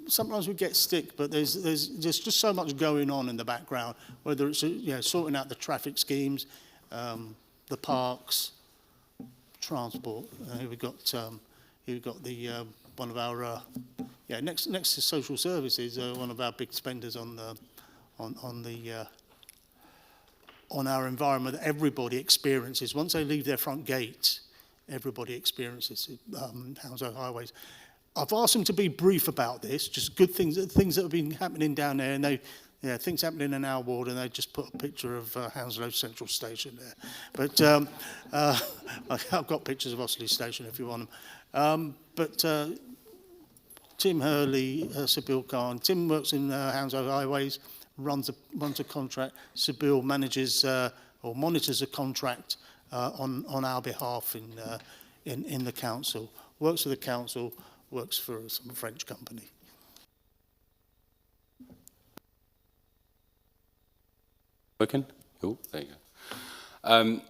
sometimes we get stick, but there's just so much going on in the background, whether it's sorting out the traffic schemes, the parks, transport. Here we've got the one of our next to social services, one of our big spenders on our environment that everybody experiences. Once they leave their front gate, everybody experiences Hounslow Highways. I've asked them to be brief about this, just good things that have been happening down there, and things happening in our ward, and they just put a picture of Hounslow Central Station there. But I've got pictures of Osterley Station if you want them. But Tim Hurley, Sibyl Khan. Tim works in Hounslow Highways, runs a contract. Sibyl manages or monitors a contract on our behalf in the council. Works for the council, works for some French company. Working? Oh, there you go.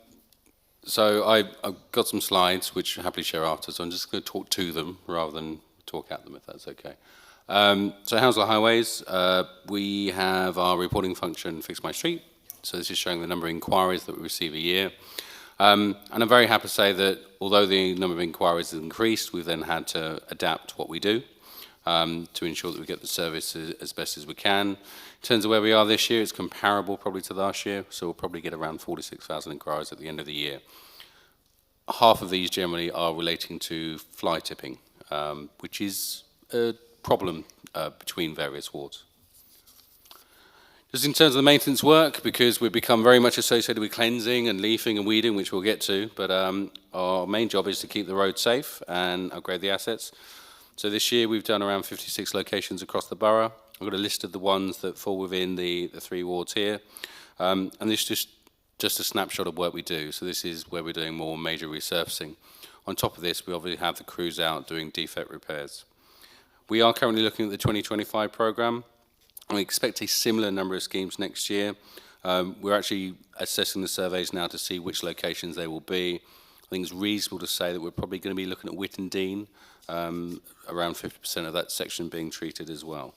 So I've got some slides which I'll happily share after, so I'm just going to talk to them rather than talk at them, if that's okay. So Hounslow Highways, we have our reporting function, Fix My Street, So this is showing the number of inquiries that we receive a year. And I'm very happy to say that although the number of inquiries has increased, we've then had to adapt what we do to ensure that we get the service as best as we can. In terms of where we are this year, it's comparable probably to last year, so we'll probably get around 46,000 inquiries at the end of the year. Half of these generally are relating to fly tipping, which is a problem between various wards. Just in terms of the maintenance work, because we've become very much associated with cleansing and leafing and weeding, which we'll get to, but our main job is to keep the road safe and upgrade the assets. So this year we've done around 56 locations across the borough. I've got a list of the ones that fall within the 3 wards here. And this is just a snapshot of what we do. So this is where we're doing more major resurfacing. On top of this, we obviously have the crews out doing defect repairs. We are currently looking at the 2025 programme. We expect a similar number of schemes next year. We're actually assessing the surveys now to see which locations they will be. I think it's reasonable to say that we're probably going to be looking at Whitton Dean, around 50% of that section being treated as well.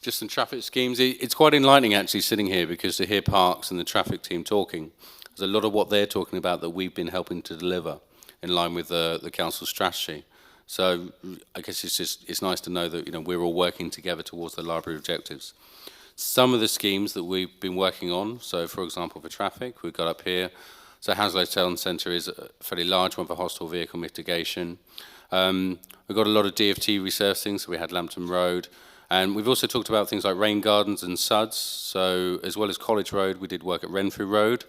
Just some traffic schemes. It's quite enlightening actually sitting here because to hear Parks and the traffic team talking, there's a lot of what they're talking about that we've been helping to deliver in line with the council's strategy. So I guess it's nice to know that we're all working together towards the library objectives. Some of the schemes that we've been working on, so for example for traffic, we've got up here, so Hounslow Town Centre is a fairly large one for hostile vehicle mitigation. We've got a lot of DFT resurfacing, so we had Lambton Road. And we've also talked about things like rain gardens and suds. So as well as College Road, we did work at Renfrew Road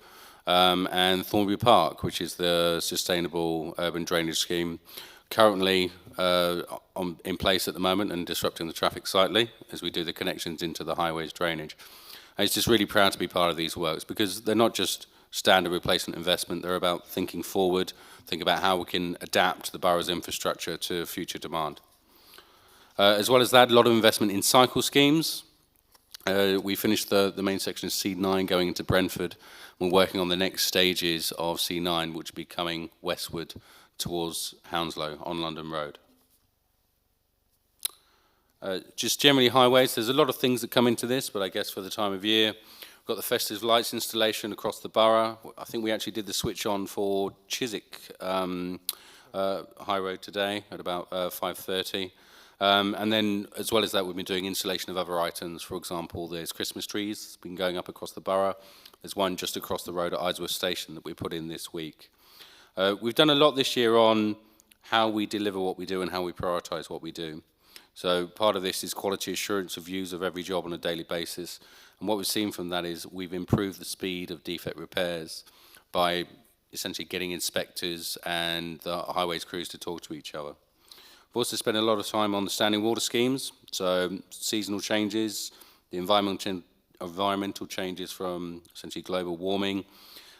and Thornbury Park, which is the sustainable urban drainage scheme, currently in place at the moment and disrupting the traffic slightly as we do the connections into the highways drainage. And it's just really proud to be part of these works because they're not just standard replacement investment, they're about thinking forward, think about how we can adapt the borough's infrastructure to future demand. As well as that, a lot of investment in cycle schemes. We finished the main section of C9 going into Brentford. We're working on the next stages of C9, which will be coming westward towards Hounslow on London Road. Just generally highways, there's a lot of things that come into this, but I guess for the time of year, we've got the festive lights installation across the borough. I think we actually did the switch on for Chiswick High Road today at about 5:30. And then, as well as that, we've been doing installation of other items. For example, there's Christmas trees been going up across the borough. There's one just across the road at Isleworth Station that we put in this week. We've done a lot this year on how we deliver what we do and how we prioritise what we do. So part of this is quality assurance reviews of every job on a daily basis. And what we've seen from that is we've improved the speed of defect repairs by essentially getting inspectors and the highways crews to talk to each other. We've also spent a lot of time on the standing water schemes, so seasonal changes, the environmental changes from essentially global warming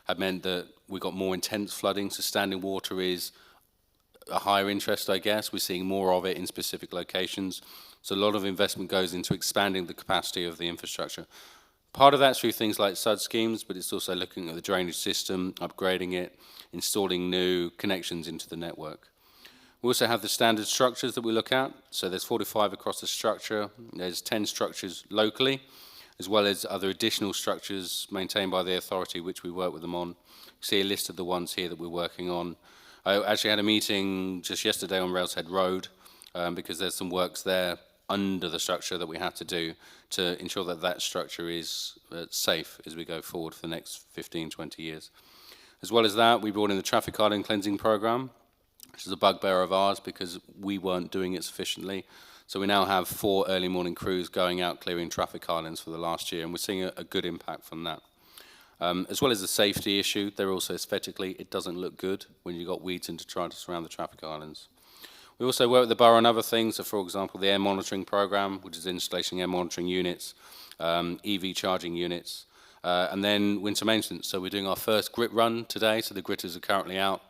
have meant that we've got more intense flooding, so standing water is a higher interest, I guess. We're seeing more of it in specific locations. So a lot of investment goes into expanding the capacity of the infrastructure. Part of that's through things like SUD schemes, but it's also looking at the drainage system, upgrading it, installing new connections into the network. We also have the standard structures that we look at. So there's 45 across the structure. There's 10 structures locally, as well as other additional structures maintained by the authority, which we work with them on. You see a list of the ones here that we're working on. I actually had a meeting just yesterday on Railshead Road because there's some works there under the structure that we have to do to ensure that that structure is safe as we go forward for the next 15, 20 years. As well as that, we brought in the traffic island cleansing program, which is a bugbear of ours because we weren't doing it sufficiently. So we now have 4 early morning crews going out clearing traffic islands for the last year, and we're seeing a good impact from that. As well as the safety issue, they're also aesthetically, it doesn't look good when you've got weeds and detritus around the traffic islands. We also work with the borough on other things, so for example, the air monitoring program, which is installation air monitoring units, EV charging units, and then winter maintenance. So we're doing our first grit run today, so the gritters are currently out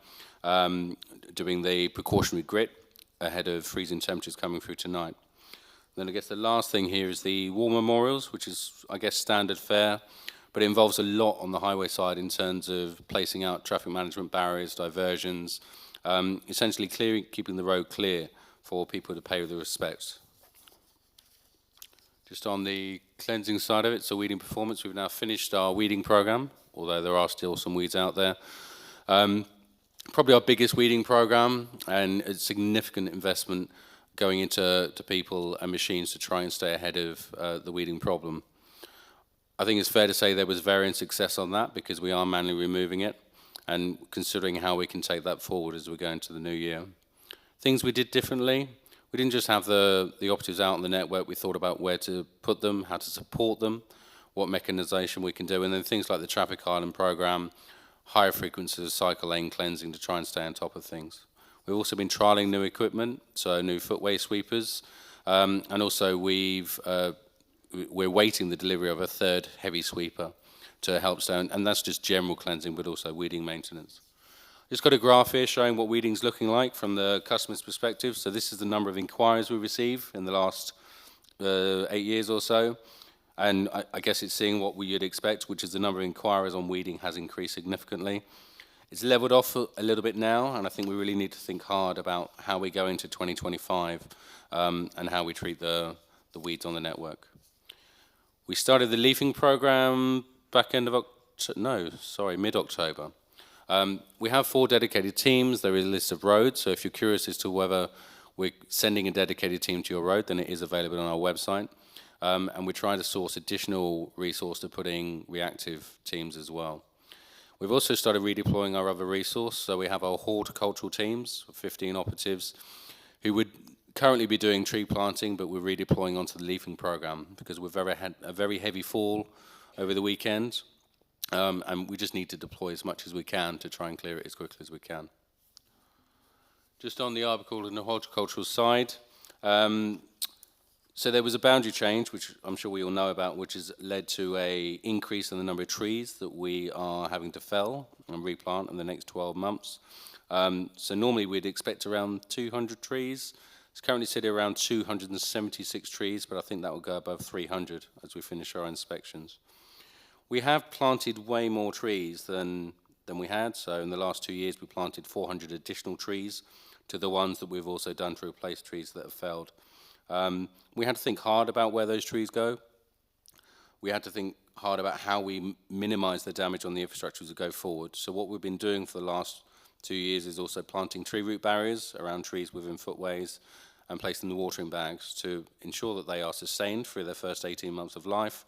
doing the precautionary grit ahead of freezing temperatures coming through tonight. Then I guess the last thing here is the war memorials, which is, I guess, standard fare, but it involves a lot on the highway side in terms of placing out traffic management barriers, diversions, essentially keeping the road clear for people to pay their respects. Just on the cleansing side of it, so weeding performance, we've now finished our weeding program, although there are still some weeds out there. Probably our biggest weeding program, and a significant investment going into people and machines to try and stay ahead of the weeding problem. I think it's fair to say there was varying success on that because we are manually removing it and considering how we can take that forward as we go into the new year. Things we did differently, we didn't just have the operatives out on the network, we thought about where to put them, how to support them, what mechanization we can do, and then things like the traffic island program, higher frequencies of cycle lane cleansing to try and stay on top of things. We've also been trialing new equipment, so new footway sweepers, and also we're waiting the delivery of a third heavy sweeper to help stay, and that's just general cleansing, but also weeding maintenance. Just got a graph here showing what weeding's looking like from the customer's perspective. So this is the number of inquiries we receive in the last 8 years or so. And I guess it's seeing what we would expect, which is the number of inquiries on weeding has increased significantly. It's leveled off a little bit now, and I think we really need to think hard about how we go into 2025 and how we treat the weeds on the network. We started the leafing program back end of mid-October. We have 4 dedicated teams. There is a list of roads, so if you're curious as to whether we're sending a dedicated team to your road, then it is available on our website. And we're trying to source additional resource to put in reactive teams as well. We've also started redeploying our other resource, so we have our horticultural teams of 15 operatives who would currently be doing tree planting, but we're redeploying onto the leafing program because we've had a very heavy fall over the weekend. And we just need to deploy as much as we can to try and clear it as quickly as we can. Just on the arboricultural and the horticultural side, so there was a boundary change, which I'm sure we all know about, which has led to an increase in the number of trees that we are having to fell and replant in the next 12 months. So normally we'd expect around 200 trees. It's currently sitting around 276 trees, but I think that will go above 300 as we finish our inspections. We have planted way more trees than we had. So in the last 2 years, we planted 400 additional trees to the ones that we've also done to replace trees that have felled. We had to think hard about where those trees go. We had to think hard about how we minimize the damage on the infrastructure as we go forward. So what we've been doing for the last 2 years is also planting tree root barriers around trees within footways and placing the watering bags to ensure that they are sustained through their first 18 months of life,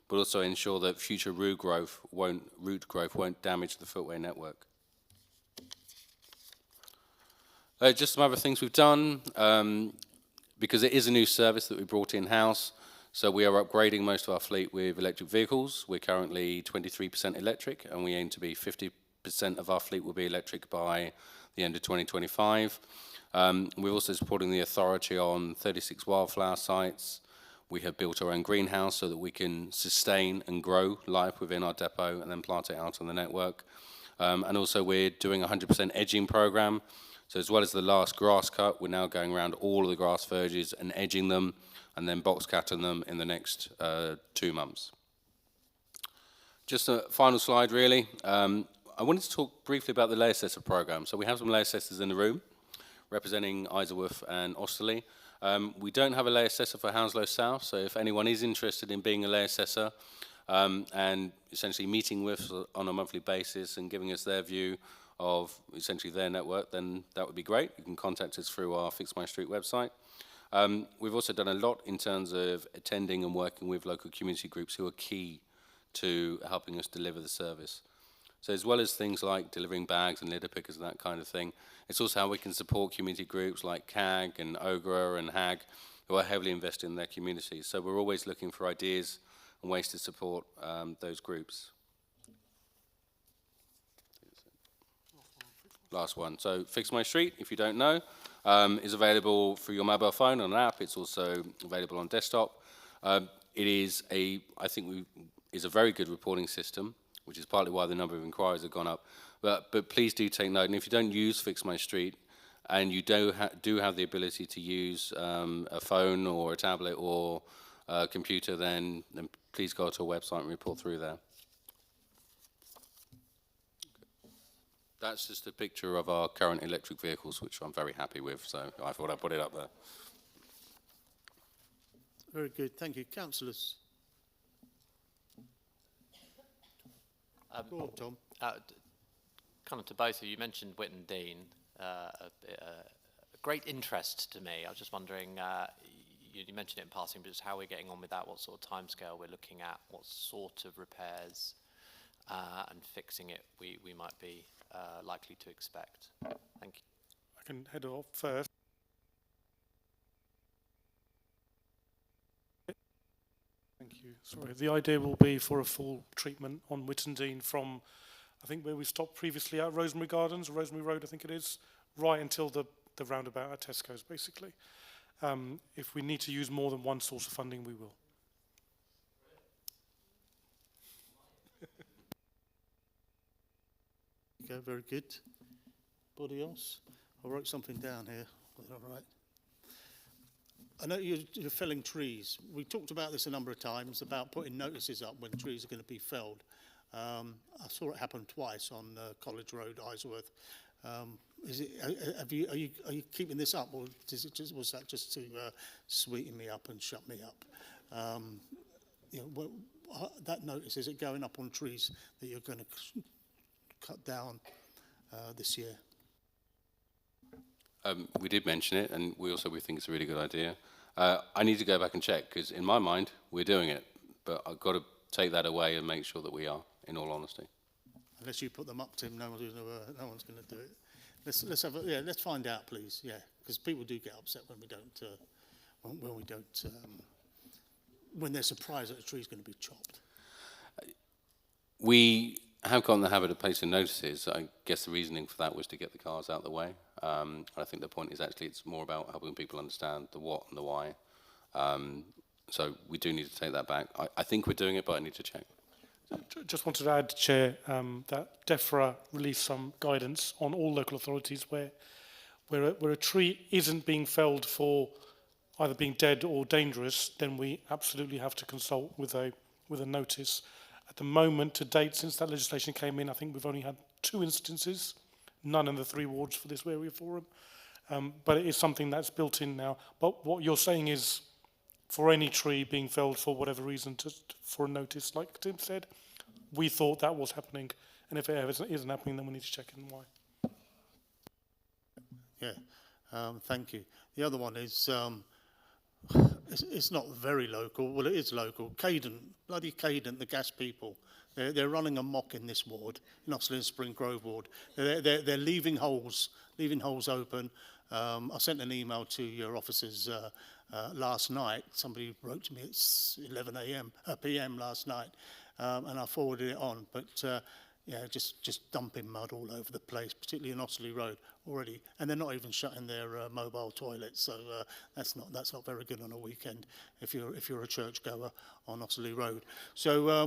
but also ensure that future root growth won't damage the footway network. Just some other things we've done, because it is a new service that we brought in-house, so we are upgrading most of our fleet with electric vehicles. We're currently 23% electric, and we aim to be 50% of our fleet will be electric by the end of 2025. We're also supporting the authority on 36 wildflower sites. We have built our own greenhouse so that we can sustain and grow life within our depot and then plant it out on the network. And also we're doing a 100% edging program. So as well as the last grass cut, we're now going around all of the grass verges and edging them and then box cutting them in the next 2 months. Just a final slide really. I wanted to talk briefly about the lay assessor program. So we have some lay assessors in the room representing Isleworth and Osterley. We don't have a lay assessor for Hounslow South, so if anyone is interested in being a lay assessor and essentially meeting with us on a monthly basis and giving us their view of essentially their network, then that would be great. You can contact us through our Fix My Street website. We've also done a lot in terms of attending and working with local community groups who are key to helping us deliver the service. So as well as things like delivering bags and litter pickers and that kind of thing, it's also how we can support community groups like CAG and OGRA and HAG who are heavily invested in their communities. So we're always looking for ideas and ways to support those groups. Last one. So Fix My Street, if you don't know, is available through your mobile phone on an app. It's also available on desktop. It is a very good reporting system, which is partly why the number of inquiries have gone up. But please do take note, and if you don't use Fix My Street, and you do have the ability to use a phone or a tablet or a computer, then please go to our website and report through there. That's just a picture of our current electric vehicles, which I'm very happy with, so I thought I'd put it up there. Very good. Thank you. Councillors. Go on, Tom. Kind of to both of you, you mentioned Whitton Dean, a great interest to me. I was just wondering, you mentioned it in passing, but just how we're getting on with that, what sort of timescale we're looking at, what sort of repairs and fixing it we might be likely to expect. Thank you. I can head off first. Thank you. Sorry. The idea will be for a full treatment on Whitton Dean from, I think, where we stopped previously at Rosemary Gardens, Rosemary Road, I think it is, right until the roundabout at Tesco's, basically. If we need to use more than one source of funding, we will. Okay, very good. Anybody else? I wrote something down here. All right. I know you're felling trees. We talked about this a number of times, about putting notices up when trees are going to be felled. I saw it happen twice on College Road, Isleworth. Are you keeping this up, or was that just to sweeten me up and shut me up? That notice, is it going up on trees that you're going to cut down this year? We did mention it, and we think it's a really good idea. I need to go back and check, because in my mind, we're doing it, but I've got to take that away and make sure that we are, in all honesty. Unless you put them up, Tim, no one's going to do it. Let's find out, please. Yeah, because people do get upset when we don't, when they're surprised that a tree's going to be chopped. We have got in the habit of placing notices. I guess the reasoning for that was to get the cars out of the way. I think the point is actually it's more about helping people understand the what and the why. So we do need to take that back. I think we're doing it, but I need to check. Just wanted to add, Chair, that DEFRA released some guidance on all local authorities where a tree isn't being felled for either being dead or dangerous, then we absolutely have to consult with a notice. At the moment, to date, since that legislation came in, I think we've only had 2 instances, none in the 3 wards for this area forum. But it is something that's built in now. But what you're saying is, for any tree being felled for whatever reason, just for a notice, like Tim said, we thought that was happening. And if it isn't happening, then we need to check in why. Yeah, thank you. The other one is, it's not very local. Well, it is local. Cadent, bloody Cadent, the gas people. They're running amok in this ward, in Osterley and Spring Grove ward. They're leaving holes open. I sent an email to your officers last night. Somebody wrote to me at 11 p.m. last night, and I forwarded it on. But just dumping mud all over the place, particularly in Osterley Road already, and they're not even shutting their mobile toilets. So that's not very good on a weekend if you're a churchgoer on Osterley Road. So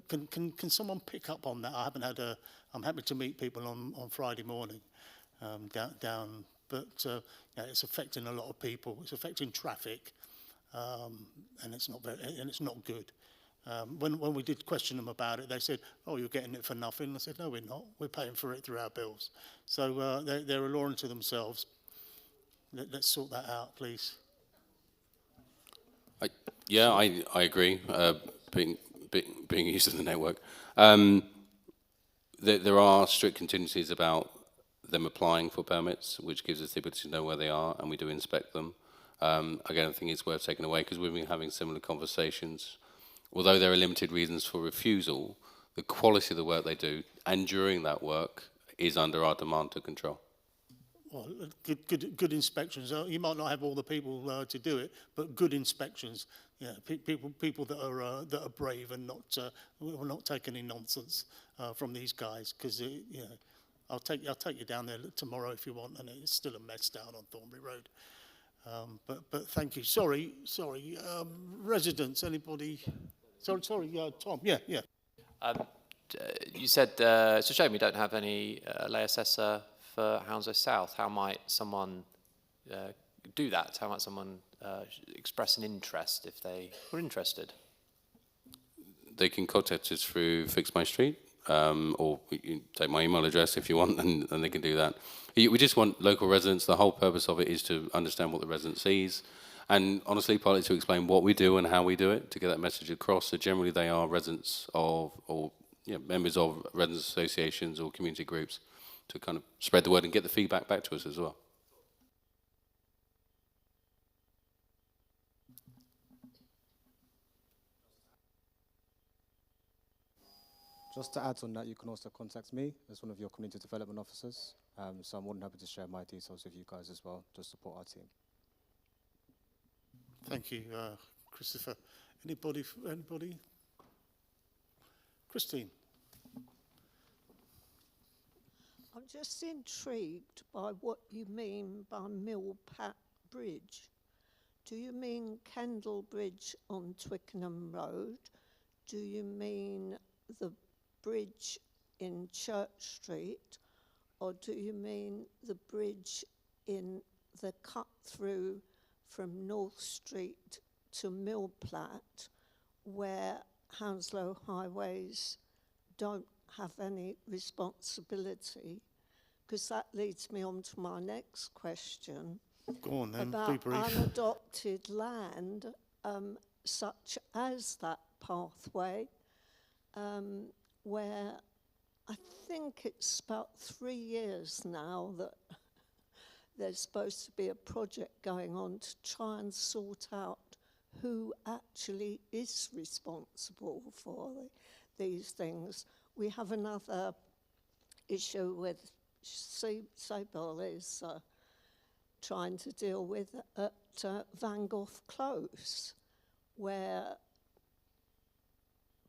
can someone pick up on that? I'm happy to meet people on Friday morning down, but it's affecting a lot of people. It's affecting traffic, and it's not good. When we did question them about it, they said, "Oh, you're getting it for nothing." I said, "No, we're not. We're paying for it through our bills." So they're a law unto themselves. Let's sort that out, please. I agree. Being used to the network, there are strict contingencies about them applying for permits, which gives us the ability to know where they are, and we do inspect them. Again, I think it's worth taking away because we've been having similar conversations. Although there are limited reasons for refusal, the quality of the work they do and during that work is under our demand to control. Well, good inspections. You might not have all the people to do it, but good inspections. Yeah, people that are brave and will not take any nonsense from these guys. Because I'll take you down there tomorrow if you want, and it's still a mess down on Thornbury Road. But thank you. Sorry. Residents, anybody? Sorry, Tom. Yeah. You said it's a shame we don't have any lay assessor for Hounslow South. How might someone do that? How might someone express an interest if they were interested? They can contact us through Fix My Street, or you can take my email address if you want, and they can do that. We just want local residents. The whole purpose of it is to understand what the resident sees, And honestly, partly to explain what we do and how we do it, to get that message across. So generally they are residents of, or members of residents associations or community groups, to kind of spread the word and get the feedback back to us as well. Just to add on that, you can also contact me as one of your community development officers. So I'm more than happy to share my details with you guys as well to support our team. Thank you, Christopher. Anybody? Christine? I'm just intrigued by what you mean by Millpat Bridge. Do you mean Kendall Bridge on Twickenham Road? Do you mean the bridge in Church Street? Or do you mean the bridge in the cut through from North Street to Millplat, where Hounslow Highways don't have any responsibility? Because that leads me on to my next question. Go on then, about be brief. unadopted land, such as that pathway, where I think it's about 3 years now that there's supposed to be a project going on to try and sort out who actually is responsible for these things. We have another issue with Sable is trying to deal with at Van Gogh Close, where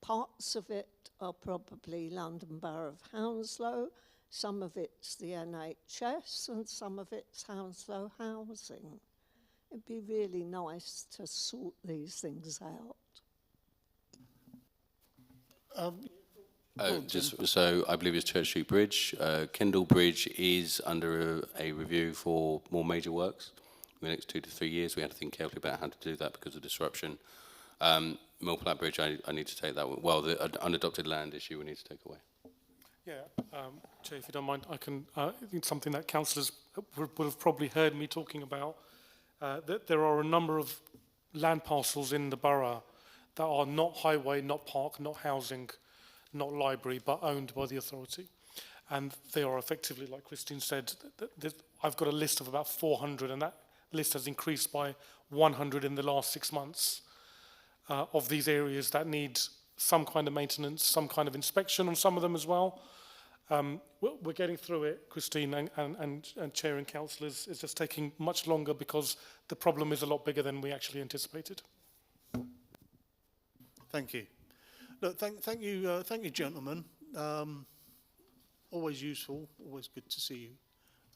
parts of it are probably London Borough of Hounslow, some of it's the NHS, and some of it's Hounslow Housing. It'd be really nice to sort these things out. Just so I believe it's Church Street Bridge. Kendall Bridge is under a review for more major works in the next 2 to 3 years. We have to think carefully about how to do that because of disruption. Millplat Bridge, I need to take that one. Well, the unadopted land issue we need to take away. Yeah, Chair, if you don't mind, I can. I think something that councillors would have probably heard me talking about. That there are a number of land parcels in the borough that are not highway, not park, not housing, not library, but owned by the authority. And they are effectively, like Christine said, I've got a list of about 400, and that list has increased by 100 in the last 6 months of these areas that need some kind of maintenance, some kind of inspection on some of them as well. We're getting through it, Christine and Chair and councillors. It's just taking much longer because the problem is a lot bigger than we actually anticipated. Thank you. Look, thank you, gentlemen. Always useful, always good to see you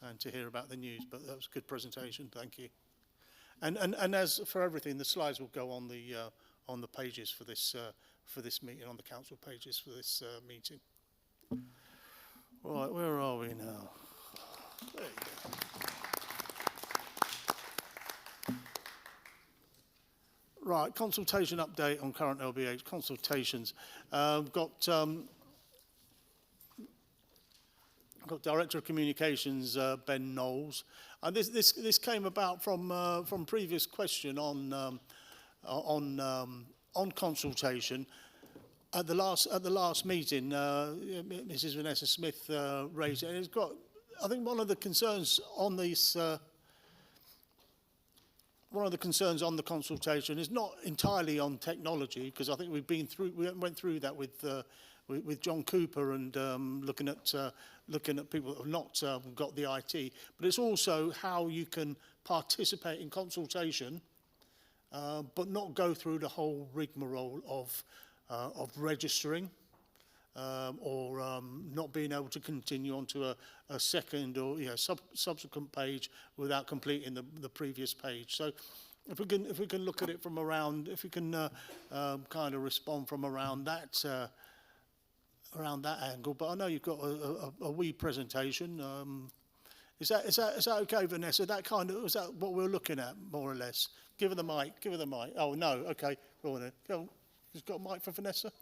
and to hear about the news. But that was a good presentation. Thank you. And as for everything, the slides will go on the pages for this meeting, on the council pages for this meeting. Right, where are we now? There you go. Right, consultation update on current LBH consultations. Got Director of Communications Ben Knowles, and this came about from previous question on consultation. At the last meeting, Mrs. Vanessa Smith raised it. And it's got, I think, one of the concerns on this. One of the concerns on the consultation is not entirely on technology, because I think we went through that with John Cooper and looking at people that have not got the IT, but it's also how you can participate in consultation, but not go through the whole rigmarole of registering or not being able to continue onto a second or subsequent page without completing the previous page. So if we can look at it from around, if we can kind of respond from around that angle. But I know you've got a wee presentation. Is that okay, Vanessa? Is that what we're looking at, more or less? Give her the mic. Give her the mic. Oh no. Okay. Go on then. Go on. Who's got a mic for Vanessa?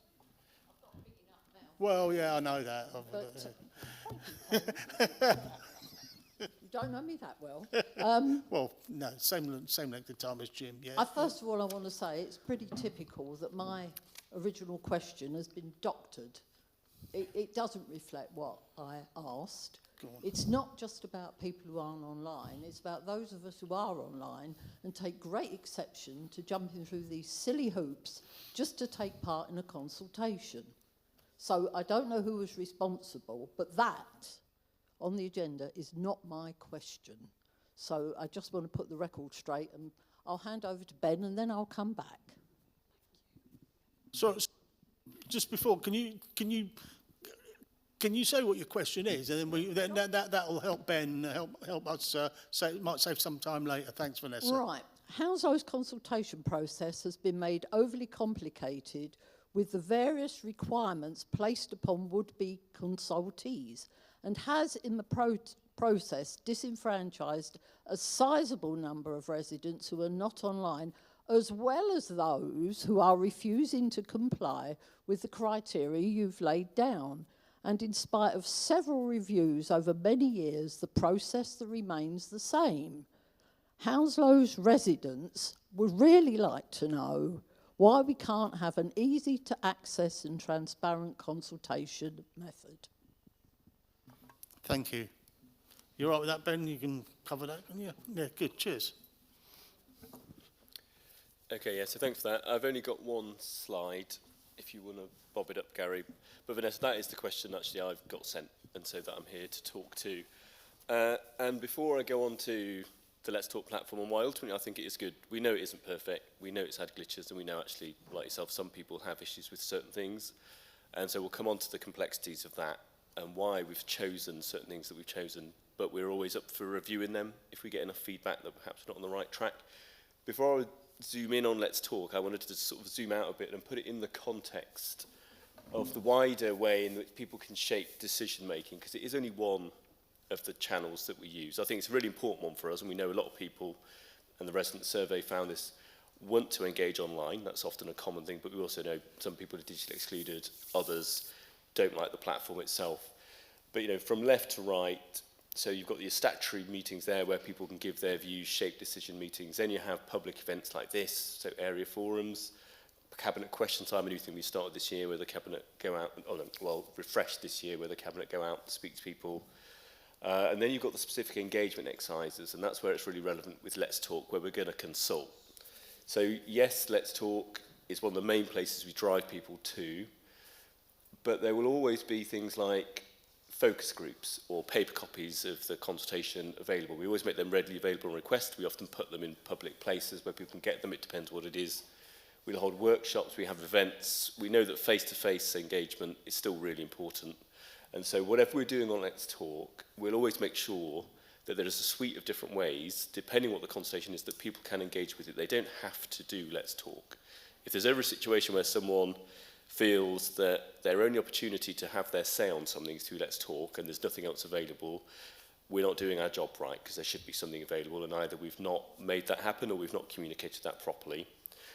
Well, yeah, I know that. don't know me that well. Well, no, same length of time as Jim, yeah. First of all, I want to say it's pretty typical that my original question has been doctored. It doesn't reflect what I asked. It's not just about people who aren't online, it's about those of us who are online and take great exception to jumping through these silly hoops just to take part in a consultation. So I don't know who was responsible, but that on the agenda is not my question. So I just want to put the record straight, and I'll hand over to Ben and then I'll come back. So, just before, can you say what your question is, and then that'll help Ben help us might save some time later. Thanks, Vanessa. Right. Hounslow's consultation process has been made overly complicated with the various requirements placed upon would-be consultees, and has in the process disenfranchised a sizable number of residents who are not online, as well as those who are refusing to comply with the criteria you've laid down. And in spite of several reviews over many years, the process that remains the same. Hounslow's residents would really like to know why we can't have an easy to access and transparent consultation method. Thank you. You all right with that, Ben? You can cover that, can you? Yeah, good. Cheers. Okay, yeah, so thanks for that. I've only got one slide, if you want to bob it up, Gary. But Vanessa, that is the question actually I've got sent, and so that I'm here to talk to. And before I go on to the Let's Talk platform, and why ultimately I think it is good, we know it isn't perfect, we know it's had glitches, and we know actually, like yourself, some people have issues with certain things. And so we'll come on to the complexities of that and why we've chosen certain things that we've chosen, but we're always up for reviewing them if we get enough feedback that perhaps we're not on the right track. Before I zoom in on Let's Talk, I wanted to sort of zoom out a bit and put it in the context of the wider way in which people can shape decision making, because it is only one of the channels that we use. I think it's a really important one for us, and we know a lot of people, and the resident survey found this, want to engage online. That's often a common thing, but we also know some people are digitally excluded, others don't like the platform itself. But, you know, from left to right, so you've got your statutory meetings there where people can give their views, shape decision meetings. Then you have public events like this, so area forums, cabinet question time, a new thing we started this year where the cabinet go out, refreshed this year where the cabinet go out and speak to people. And then you've got the specific engagement exercises, and that's where it's really relevant with Let's Talk, where we're going to consult. So yes, Let's Talk is one of the main places we drive people to, but there will always be things like focus groups or paper copies of the consultation available. We always make them readily available on request. We often put them in public places where people can get them. It depends what it is. We'll hold workshops, we have events. We know that face-to-face engagement is still really important. And so whatever we're doing on Let's Talk, we'll always make sure that there is a suite of different ways, depending on what the consultation is, that people can engage with it. They don't have to do Let's Talk. If there's ever a situation where someone feels that their only opportunity to have their say on something is through Let's Talk and there's nothing else available, we're not doing our job right, because there should be something available, and either we've not made that happen or we've not communicated that properly.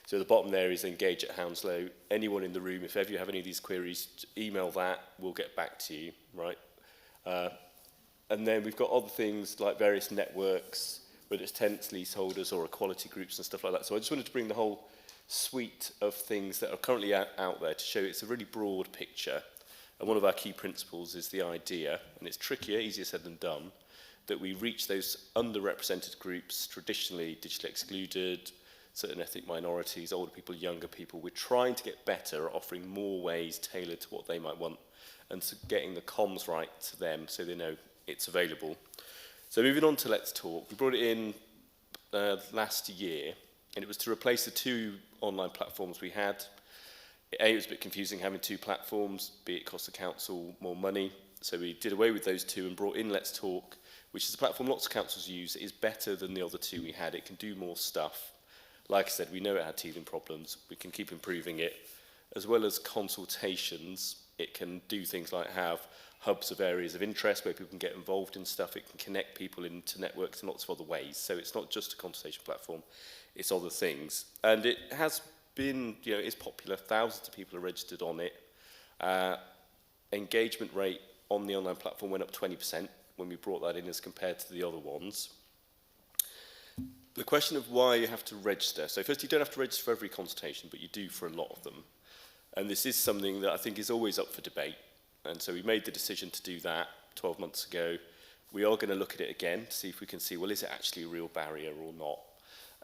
So the bottom there is engage at Hounslow. Anyone in the room, if ever you have any of these queries, email that, we'll get back to you, right? And then we've got other things like various networks, whether it's tenants, leaseholders, or equality groups and stuff like that. So I just wanted to bring the whole suite of things that are currently out there to show it's a really broad picture. And one of our key principles is the idea, and it's trickier, easier said than done, that we reach those underrepresented groups, traditionally digitally excluded, certain ethnic minorities, older people, younger people. We're trying to get better at offering more ways tailored to what they might want and to getting the comms right to them so they know it's available. So moving on to Let's Talk, we brought it in last year, and it was to replace the two online platforms we had. A, it was a bit confusing having two platforms, be it cost the council more money. So we did away with those two and brought in Let's Talk, which is a platform lots of councils use. It is better than the other two we had. It can do more stuff. Like I said, we know it had teething problems. We can keep improving it. As well as consultations, it can do things like have hubs of areas of interest where people can get involved in stuff. It can connect people into networks in lots of other ways. So it's not just a consultation platform, it's other things. And it has been, you know, it's popular. Thousands of people are registered on it. Engagement rate on the online platform went up 20%, when we brought that in as compared to the other ones. The question of why you have to register. So first, you don't have to register for every consultation, but you do for a lot of them. And this is something that I think is always up for debate. And so we made the decision to do that 12 months ago. We are going to look at it again to see if we can see, well, is it actually a real barrier or not?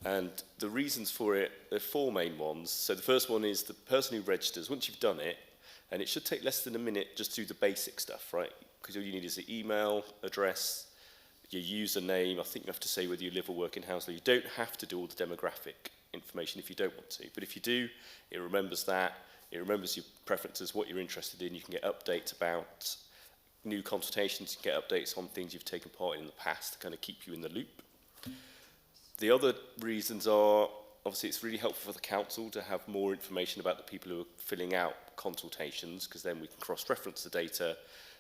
And the reasons for it, there are four main ones. So the first one is the person who registers, once you've done it, and it should take less than a minute just to do the basic stuff, right? Because all you need is the email, address, your username. I think you have to say whether you live or work in Hounslow. You don't have to do all the demographic information if you don't want to. But if you do, it remembers that. It remembers your preferences, what you're interested in. You can get updates about new consultations. You can get updates on things you've taken part in the past to kind of keep you in the loop. The other reasons are, obviously, it's really helpful for the council to have more information about the people who are filling out consultations, because then we can cross-reference the data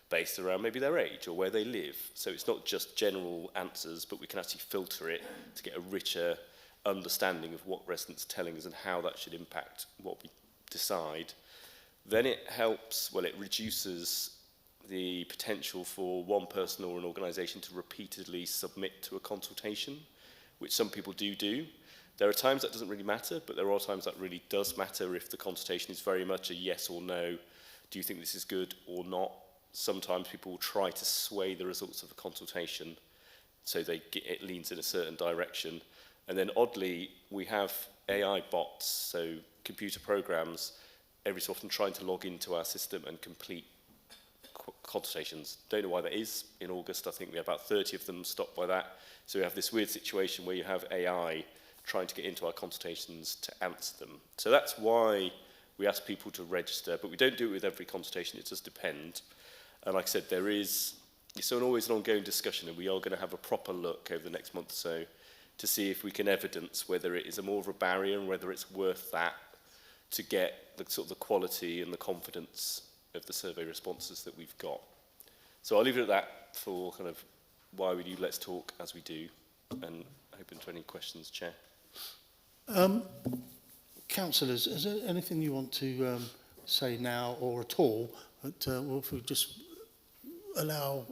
based around maybe their age or where they live. So it's not just general answers, but we can actually filter it to get a richer understanding of what residents are telling us and how that should impact what we decide. Then it helps, well, it reduces the potential for one person or an organisation to repeatedly submit to a consultation, which some people do. There are times that doesn't really matter, but there are times that really does matter if the consultation is very much a yes or no. Do you think this is good or not? Sometimes people will try to sway the results of a consultation so it leans in a certain direction. And then oddly, we have AI bots, so computer programs, every so often trying to log into our system and complete consultations. Don't know why that is. In August, I think we had about 30 of them stopped by that. So we have this weird situation where you have AI trying to get into our consultations to answer them. So that's why we ask people to register, but we don't do it with every consultation. It does depend. And like I said, it's always an ongoing discussion, and we are going to have a proper look over the next month or so to see if we can evidence whether it is more of a barrier and whether it's worth that to get the sort of the quality and the confidence of the survey responses that we've got. So I'll leave it at that for kind of why we do Let's Talk as we do, and open to any questions, Chair. Councillors, is there anything you want to say now or at all? But if we just allow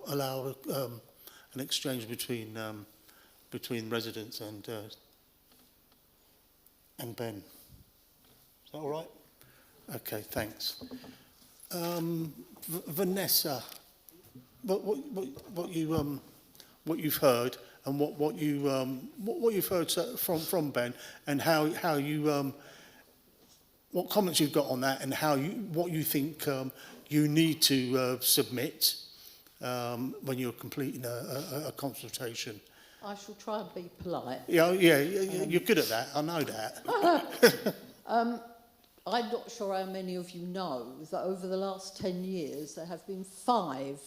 an exchange between residents and Ben. Is that all right? Okay, thanks. Vanessa, what you've heard and what you've heard from Ben, and how you what comments you've got on that, and what you think you need to submit when you're completing a consultation. I shall try and be polite. Yeah, you're good at that. I know that. I'm not sure how many of you know that over the last 10 years there have been 5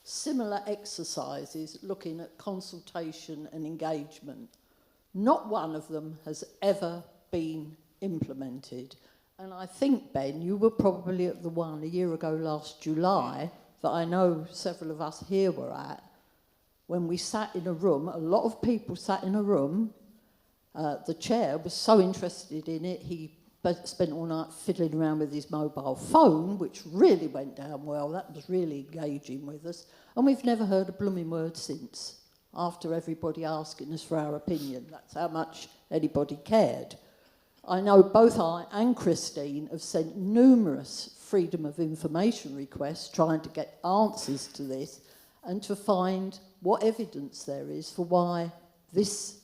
similar exercises looking at consultation and engagement. Not one of them has ever been implemented. And I think, Ben, you were probably at the one a year ago last July that I know several of us here were at, when we sat in a room, a lot of people sat in a room. The chair was so interested in it, he spent all night fiddling around with his mobile phone, which really went down well. That was really engaging with us. And we've never heard a blooming word since, after everybody asking us for our opinion. That's how much anybody cared. I know both I and Christine have sent numerous freedom of information requests trying to get answers to this and to find what evidence there is for why this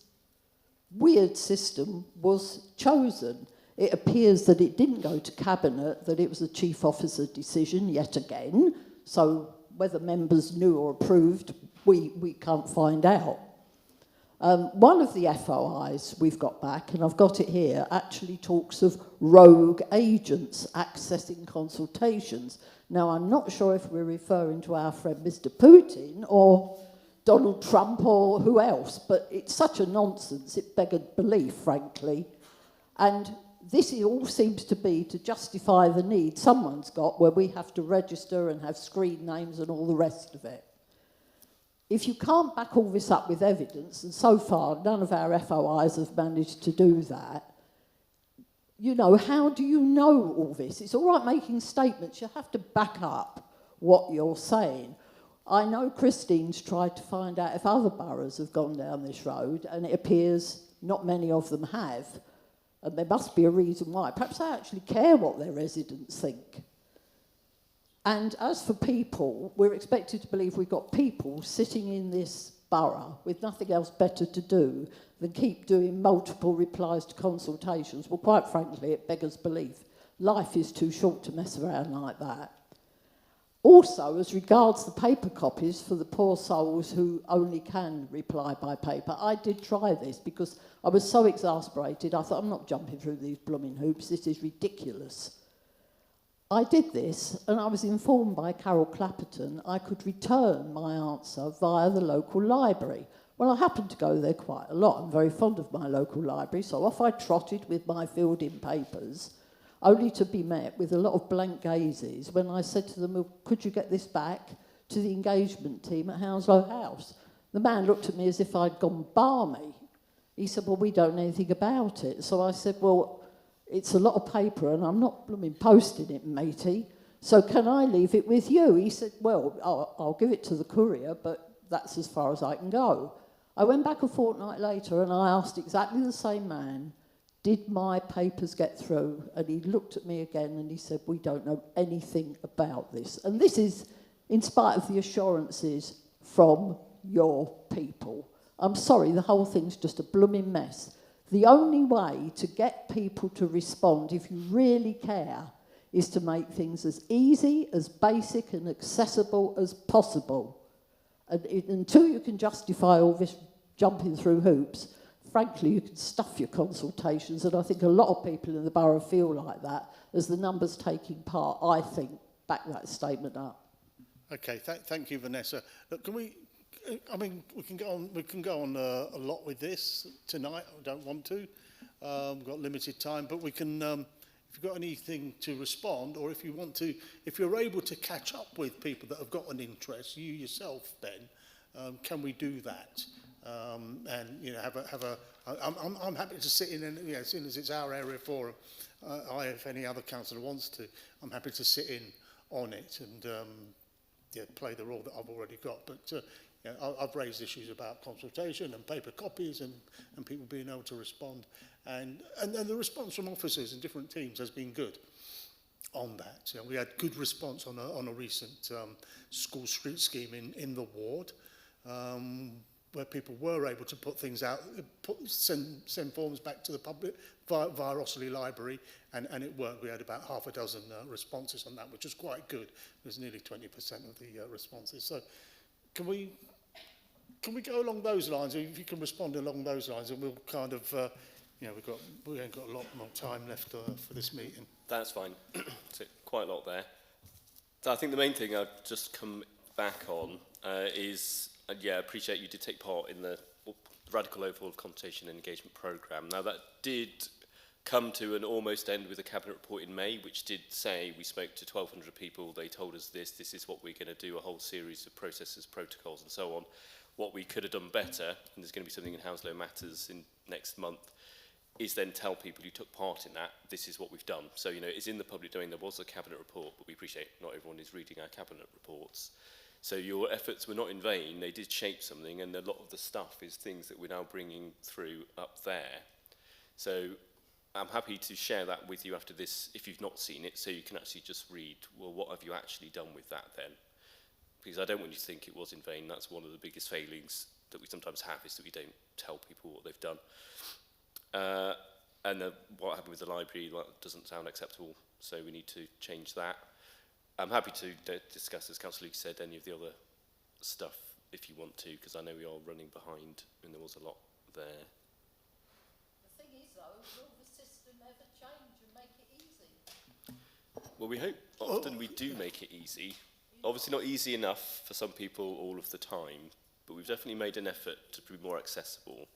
weird system was chosen. It appears that it didn't go to Cabinet, that it was a chief officer decision yet again. So whether members knew or approved, we can't find out. One of the FOIs we've got back, and I've got it here, actually talks of rogue agents accessing consultations. Now, I'm not sure if we're referring to our friend Mr. Putin or Donald Trump or who else, but it's such a nonsense, it beggared belief, frankly. And this all seems to be to justify the need someone's got where we have to register and have screen names and all the rest of it. If you can't back all this up with evidence, and so far none of our FOIs have managed to do that, you know, how do you know all this? It's all right making statements, you have to back up what you're saying. I know Christine's tried to find out if other boroughs have gone down this road, and it appears not many of them have. And there must be a reason why. Perhaps they actually care what their residents think. And as for people, we're expected to believe we've got people sitting in this borough with nothing else better to do than keep doing multiple replies to consultations. Well, quite frankly, it beggars belief. Life is too short to mess around like that. Also, as regards the paper copies for the poor souls who only can reply by paper, I did try this because I was so exasperated. I thought, I'm not jumping through these blooming hoops. This is ridiculous. I did this, and I was informed by Carol Clapperton I could return my answer via the local library. Well, I happen to go there quite a lot. I'm very fond of my local library, so off I trotted with my filled-in papers, only to be met with a lot of blank gazes when I said to them, well, could you get this back to the engagement team at Hounslow House? The man looked at me as if I'd gone balmy. He said, well, we don't know anything about it. So I said, well, it's a lot of paper and I'm not blooming posting it, matey. So can I leave it with you? He said, well, I'll give it to the courier, but that's as far as I can go. I went back a fortnight later and I asked exactly the same man, did my papers get through? And he looked at me again and he said, we don't know anything about this. And this is in spite of the assurances from your people. I'm sorry, the whole thing's just a blooming mess. The only way to get people to respond, if you really care, is to make things as easy, as basic and accessible as possible. And until you can justify all this jumping through hoops, frankly, you can stuff your consultations, and I think a lot of people in the borough feel like that. As the numbers taking part, I think, back that statement up. Okay, thank you, Vanessa. Look, can we? I mean, we can go on. We can go on a lot with this tonight. I don't want to. We've got limited time, but we can. If you've got anything to respond, or if you want to, if you're able to catch up with people that have got an interest, you yourself, Ben, can we do that? And you know, I'm happy to sit in, and you know, as soon as it's our area forum, if any other councillor wants to, I'm happy to sit in on it and yeah, play the role that I've already got. But you know, I've raised issues about consultation and paper copies and people being able to respond, and the response from officers in different teams has been good on that. You know, we had good response on a recent school street scheme in the ward. Where people were able to put things out, send forms back to the public via Osterley Library, and it worked. We had about half a dozen responses on that, which was quite good. It was nearly 20% of the responses. So can we go along those lines? If you can respond along those lines, and we'll kind of, you know, we ain't got a lot more time left for this meeting. That's fine. So quite a lot there. So I think the main thing I've just come back on is, yeah, I appreciate you did take part in the Radical Overhaul of Consultation and Engagement Programme. Now, that did come to an almost end with a Cabinet report in May, which did say we spoke to 1,200 people, they told us this is what we're going to do, a whole series of processes, protocols and so on. What we could have done better, and there's going to be something in Hounslow Matters in next month, is then tell people who took part in that, this is what we've done. So, you know, it's in the public domain. There was a Cabinet report, but we appreciate not everyone is reading our Cabinet reports. So your efforts were not in vain. They did shape something, and a lot of the stuff is things that we're now bringing through up there. So I'm happy to share that with you after this, if you've not seen it, so you can actually just read, well, what have you actually done with that then? Because I don't want you to think it was in vain. That's one of the biggest failings that we sometimes have, is that we don't tell people what they've done. And what happened with the library, that doesn't sound acceptable, so we need to change that. I'm happy to discuss, as Councillor Luke said, any of the other stuff if you want to, because I know we are running behind and there was a lot there. The thing is, though, will the system ever change and make it easy? Well, we hope often we do make it easy. Obviously not easy enough for some people all of the time, but we've definitely made an effort to be more accessible.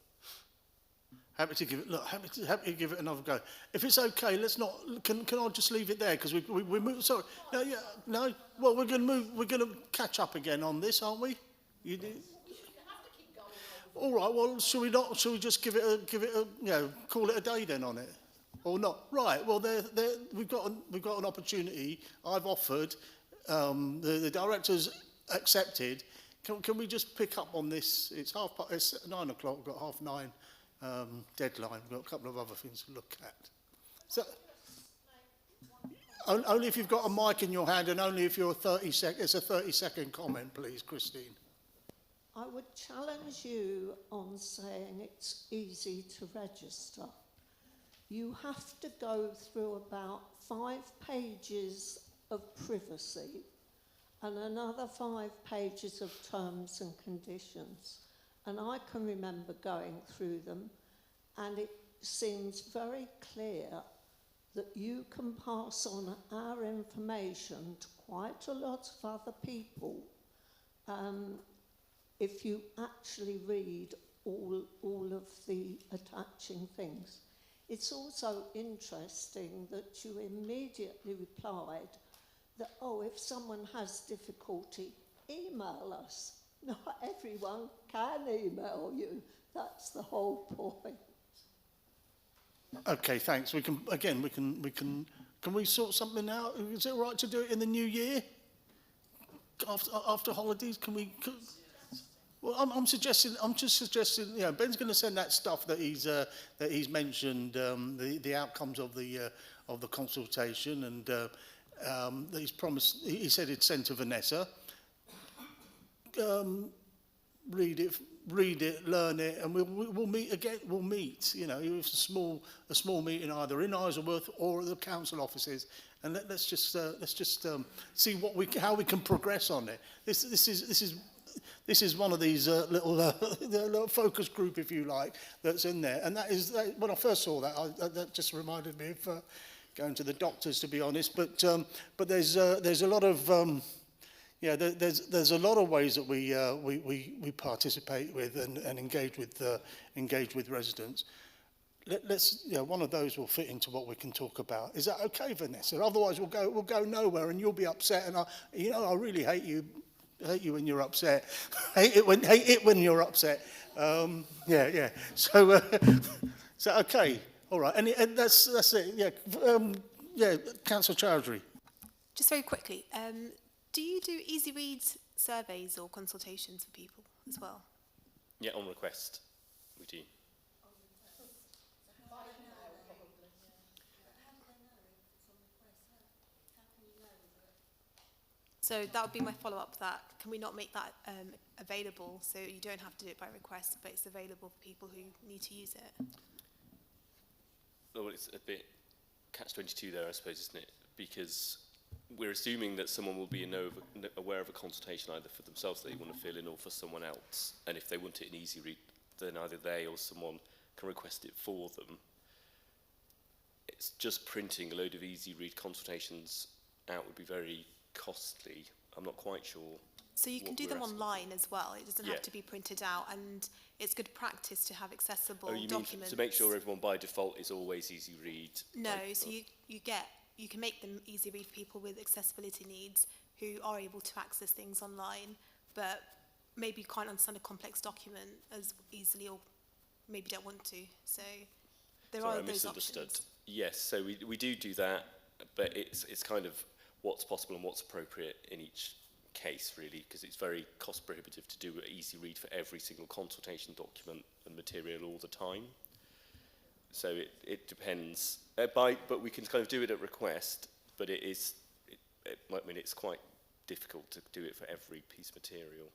Happy to give it. Look, happy to give it another go. If it's okay, let's not. Can I just leave it there, because we move. Sorry, no, yeah, no. Well, we're going to move. We're going to catch up again on this, aren't we? You do. All right. Well, shall we not? Shall we just give it a? You know, call it a day then on it, or not? Right. Well, we've got an opportunity. I've offered. The directors accepted, can we just pick up on this? It's 9 o'clock, we've got 9:30 deadline, we've got a couple of other things to look at. So, only if you've got a mic in your hand and only if you're 30 it's a 30-second comment, please, Christine. I would challenge you on saying it's easy to register. You have to go through about 5 pages of privacy and another 5 pages of terms and conditions. And I can remember going through them, and it seems very clear that you can pass on our information to quite a lot of other people if you actually read all of the attaching things. It's also interesting that you immediately replied that, oh, if someone has difficulty, email us. Not everyone can email you. That's the whole point. Okay, thanks. Can we sort something out? Is it all right to do it in the new year? After holidays, can we? Well, I'm just suggesting. You know, Ben's going to send that stuff that he's mentioned, the outcomes of the consultation, and that he's promised. He said he'd send to Vanessa. Read it, learn it, and we'll meet again. We'll meet. You know, it's a small meeting either in Isleworth or at the council offices, and let's just see how we can progress on it. This is one of these little focus group, if you like, that's in there. And when I first saw that, that just reminded me of going to the doctors, to be honest. But there's a lot of there's a lot of ways that we participate with and engage with residents. Let's one of those will fit into what we can talk about. Is that okay, Vanessa? Otherwise, we'll go nowhere, and you'll be upset. And I really hate you when you're upset. hate it when you're upset. Yeah. So okay, all right. And that's it. Yeah. Councillor Chowdhury. Just very quickly, do you do easy read surveys or consultations for people as well? Yeah, on request, we do. So that would be my follow-up. That can we not make that available so you don't have to do it by request, but it's available for people who need to use it? Well, it's a bit catch-22 there, I suppose, isn't it? Because we're assuming that someone will be aware of a consultation either for themselves that they want to fill in or for someone else. And if they want it in easy read, then either they or someone can request it for them. It's just printing a load of easy read consultations out would be very costly. I'm not quite sure. So you can do them online as well. It doesn't have to be printed out, and it's good practice to have accessible documents. Mean to make sure everyone by default is always easy read? No, so you can make them easy read for people with accessibility needs who are able to access things online, but maybe can't understand a complex document as easily, or maybe don't want to. So there are those options. Yes, so we do that, but it's kind of what's possible and what's appropriate in each case, really, because it's very cost prohibitive to do an easy read for every single consultation document and material all the time. So it depends. But we can kind of do it at request, but it's quite difficult to do it for every piece of material.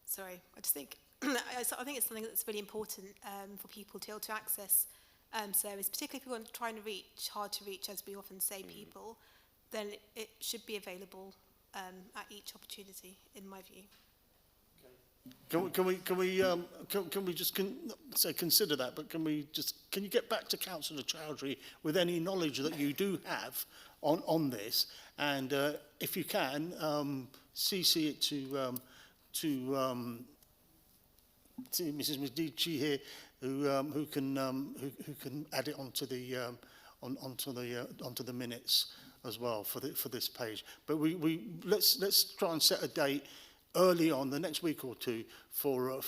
Sorry, I just think I think it's something that's really important for people to be able to access service, particularly if you want to try and reach hard to reach, as we often say, people. Then it should be available at each opportunity, in my view. Can we just say consider that? But can you get back to Councillor Chowdhury with any knowledge that you do have on this, and if you can, CC it to Mrs. Medici here, who can add it onto the minutes as well for this page. But let's try and set a date early on, the next week or two, for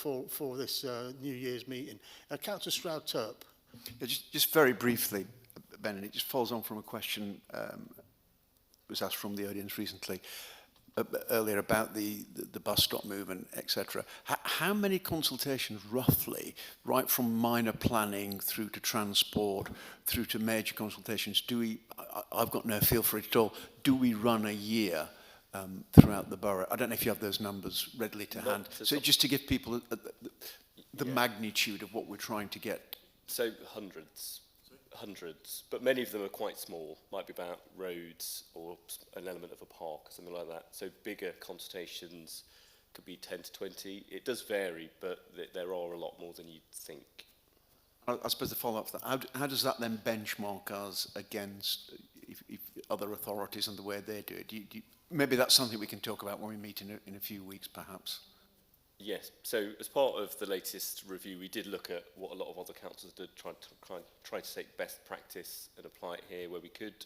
this New Year's meeting. Councillor Stroud-Turp. Yeah, just very briefly, Ben, and it just follows on from a question that was asked from the audience recently earlier about the bus stop movement, etc. How many consultations, roughly, right from minor planning through to transport, through to major consultations, do we? I've got no feel for it at all. Do we run a year throughout the borough? I don't know if you have those numbers readily to hand. So just to give people the magnitude of what we're trying to get. So hundreds, but many of them are quite small, might be about roads or an element of a park or something like that. So bigger consultations could be 10 to 20. It does vary, but there are a lot more than you'd think. I suppose the follow-up to that, how does that then benchmark us against if other authorities and the way they do it? Maybe that's something we can talk about when we meet in a few weeks, perhaps. Yes, so as part of the latest review, we did look at what a lot of other councils did, try to take best practice and apply it here where we could.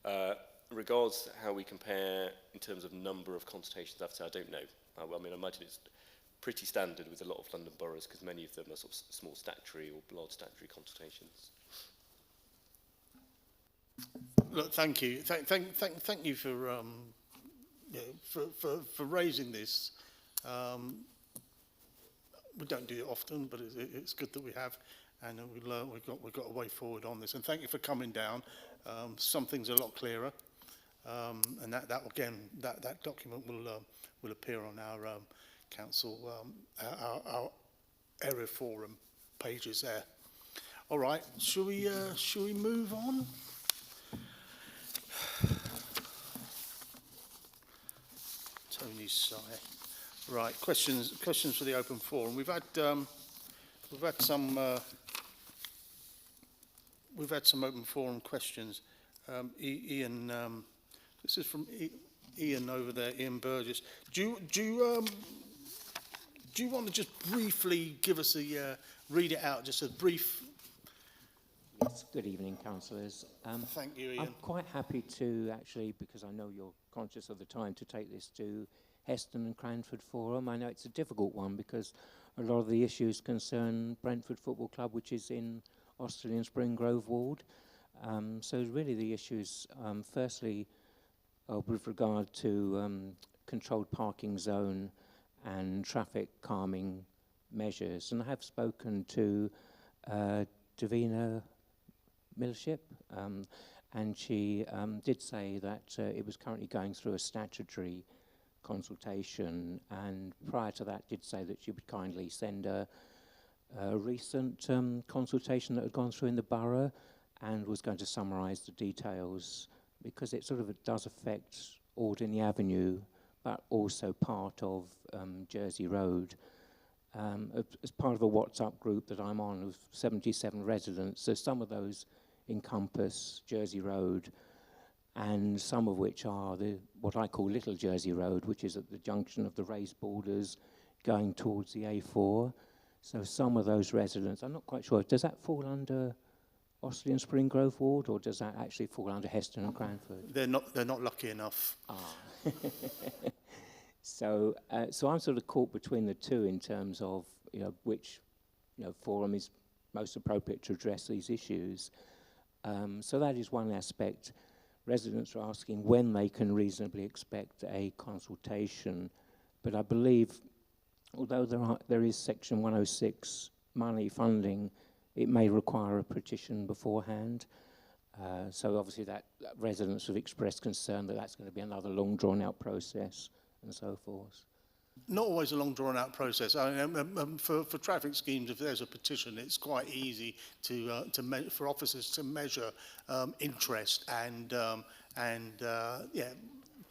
In regards to how we compare in terms of number of consultations, I don't know. I mean, I imagine it's pretty standard with a lot of London boroughs because many of them are sort of small statutory or large statutory consultations. Look, thank you. Thank you for raising this. We don't do it often, but it's good that we have, and we've got a way forward on this. And thank you for coming down. Some things are a lot clearer, and that document will appear on our council our area forum pages there. All right, shall we move on? Tony's sigh. Right, questions for the open forum. We've had some open forum questions. Ian, this is from Ian over there, Ian Burgess. Do you want to just briefly give us read it out, just a brief? Yes, good evening, councillors. Thank you, Ian. I'm quite happy to actually, because I know you're conscious of the time, to take this to Heston and Cranford Forum. I know it's a difficult one because a lot of the issues concern Brentford Football Club, which is in Osterley and Spring Grove Ward. So really the issues, firstly, with regard to controlled parking zone and traffic calming measures. And I have spoken to Davina Millship, and she did say that it was currently going through a statutory consultation, and prior to that did say that she would kindly send a recent consultation that had gone through in the borough and was going to summarise the details because it sort of does affect Alderney Avenue but also part of Jersey Road. As part of a WhatsApp group that I'm on of 77 residents, so some of those encompass Jersey Road, and some of which are what I call Little Jersey Road, which is at the junction of the raised borders going towards the A4. So some of those residents, I'm not quite sure, does that fall under Osterley and Spring Grove Ward, or does that actually fall under Heston and Cranford? They're not lucky enough. So I'm sort of caught between the two in terms of which forum is most appropriate to address these issues. So that is one aspect. Residents are asking when they can reasonably expect a consultation, but I believe, although there is Section 106 money funding, it may require a petition beforehand. So obviously that residents have expressed concern that that's going to be another long drawn-out process and so forth. Not always a long drawn-out process. For traffic schemes, if there's a petition, it's quite easy for officers to measure interest and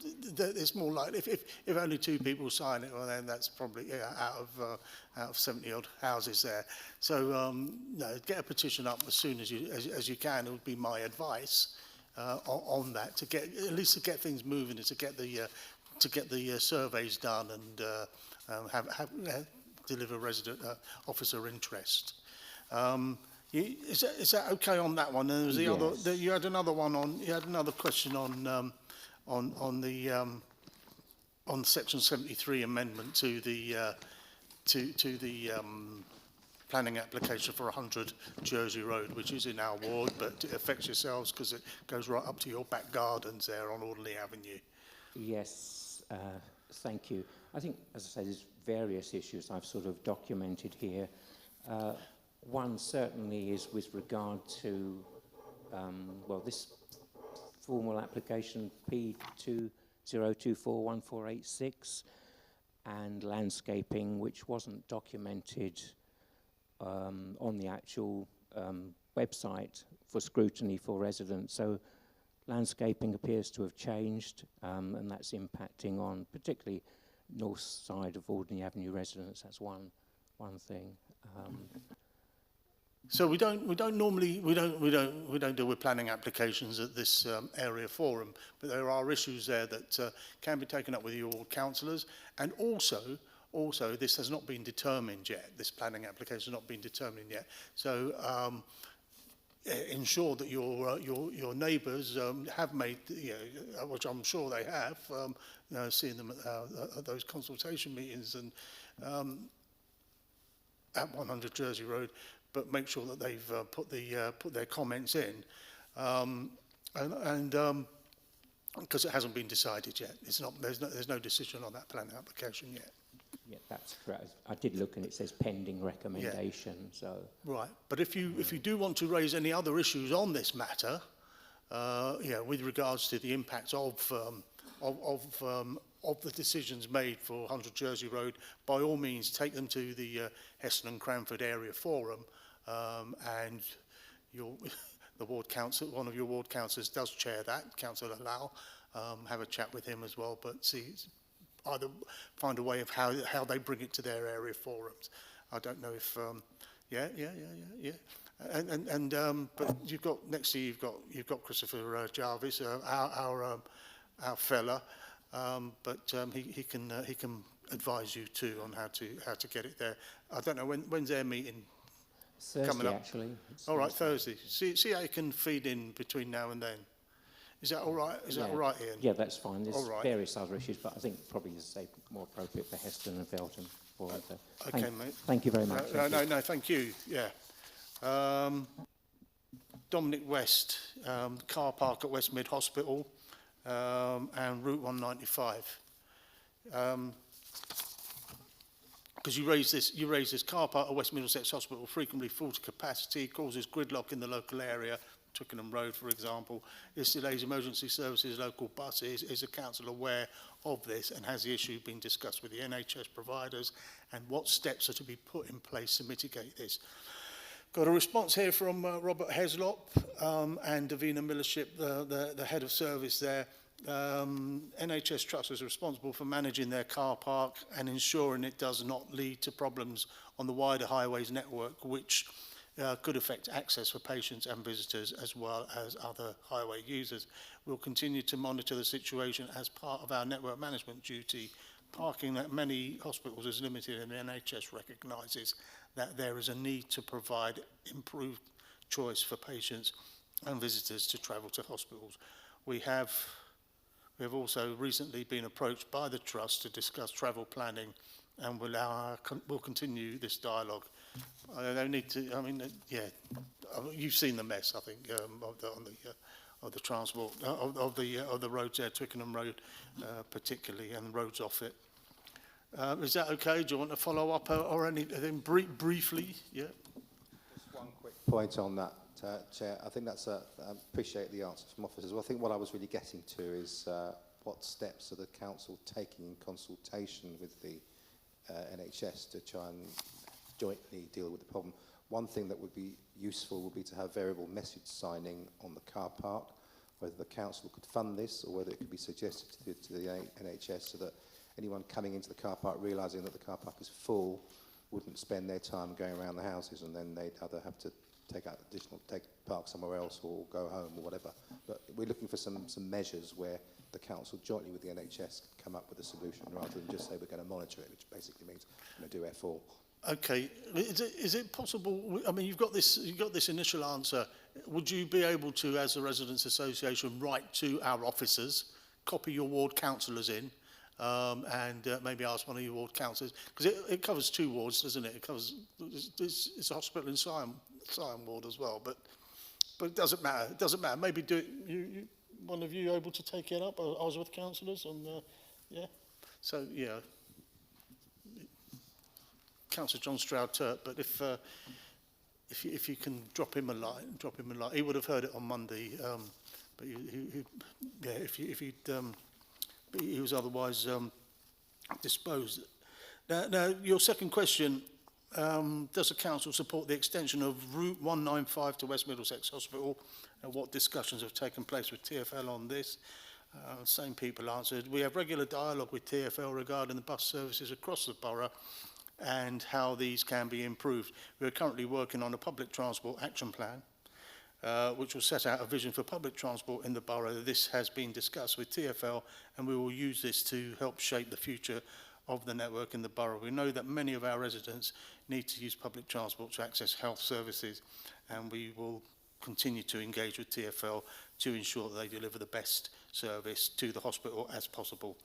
it's more likely if only 2 people sign it, well then that's probably out of 70 odd houses there. So no, get a petition up as soon as you can. It would be my advice on that, to get at least to get things moving and to get the surveys done and deliver resident officer interest. Is that okay on that one? And there was the Yes. other. You had another one on. You had another question on Section 73 amendment to the planning application for 100 Jersey Road, which is in our ward, but it affects yourselves because it goes right up to your back gardens there on Audley Avenue. Yes, thank you. I think, as I say, there's various issues I've sort of documented here. One certainly is with regard to, well, this formal application P20241486 and landscaping, which wasn't documented on the actual website for scrutiny for residents. So landscaping appears to have changed, and that's impacting on particularly north side of Alderney Avenue residents. That's one thing. So we don't deal with planning applications at this area forum, but there are issues there that can be taken up with your ward councillors, and also this has not been determined yet. This planning application has not been determined yet. So ensure that your neighbours have made, which I'm sure they have, seeing them at those consultation meetings and at 100 Jersey Road. But make sure that they've put their comments in, and because it hasn't been decided yet, there's no decision on that planning application yet. Yeah, that's correct. I did look, and it says pending recommendation. Yeah. So right, but if you do want to raise any other issues on this matter, with regards to the impacts of the decisions made for 100 Jersey Road, by all means take them to the Heston and Cranford Area Forum, and the ward council, one of your ward councillors does chair that, Councillor Lau. Have a chat with him as well, but either find a way of how they bring it to their area forums. I don't know if but you've got next to you, you've got Christopher Jarvis, our fella. But he can advise you too on how to get it there. I don't know when's their meeting coming up. Thursday, actually. All right, Thursday. See how you can feed in between now and then. Is that all right? Is that all right, Ian? Yeah, that's fine. There's all right. Various other issues, but I think probably, as I say, more appropriate for Heston and Felton. Okay, mate. Thank you very much. No, thank you. Yeah. Dominic West, car park at West Mid Hospital. And Route 195, because you raise this car park at West Middlesex Hospital frequently full to capacity, causes gridlock in the local area, Twickenham Road, for example. This delays emergency services, local buses. Is the council aware of this, and has the issue been discussed with the NHS providers, and what steps are to be put in place to mitigate this? Got a response here from Robert Heslop and Davina Millership, the head of service there. NHS Trust is responsible for managing their car park and ensuring it does not lead to problems on the wider highways network, which could affect access for patients and visitors as well as other highway users. We'll continue to monitor the situation as part of our network management duty. Parking at many hospitals is limited, and the NHS recognises that there is a need to provide improved choice for patients and visitors to travel to hospitals. We have also recently been approached by the Trust to discuss travel planning, and we'll continue this dialogue. They need to, you've seen the mess, I think, of the transport, of the roads there, Twickenham Road particularly, and the roads off it. Is that okay? Do you want to follow up or anything briefly? Yeah. Just one quick point on that, Chair. I think that's I appreciate the answer from officers. Well, I think what I was really getting to is what steps are the council taking in consultation with the NHS to try and jointly deal with the problem. One thing that would be useful would be to have variable message signing on the car park, whether the council could fund this or whether it could be suggested to the NHS so that anyone coming into the car park realising that the car park is full wouldn't spend their time going around the houses, and then they'd either have to take park somewhere else or go home or whatever. But we're looking for some measures where the council jointly with the NHS can come up with a solution rather than just say we're going to monitor it, which basically means we're going to do F4. Okay, is it possible? I mean, you've got this initial answer. Would you be able to, as a residents' association, write to our officers, copy your ward councillors in, and maybe ask one of your ward councillors, because it covers 2 wards, doesn't it? It covers it's a hospital in Sion ward as well, but it doesn't matter. It doesn't matter. Maybe do it. One of you able to take it up? Osworth councillors on yeah. So, yeah, Councillor John Stroud-Turk, but if you can drop him a line, he would have heard it on Monday, but yeah, if he'd, but he was otherwise disposed. Now, your second question, does the council support the extension of Route 195 to West Middlesex Hospital? What discussions have taken place with TfL on this? Same people answered. We have regular dialogue with TfL regarding the bus services across the borough and how these can be improved. We are currently working on a public transport action plan, which will set out a vision for public transport in the borough. This has been discussed with TfL, and we will use this to help shape the future of the network in the borough. We know that many of our residents need to use public transport to access health services, and we will continue to engage with TfL to ensure that they deliver the best service to the hospital as possible.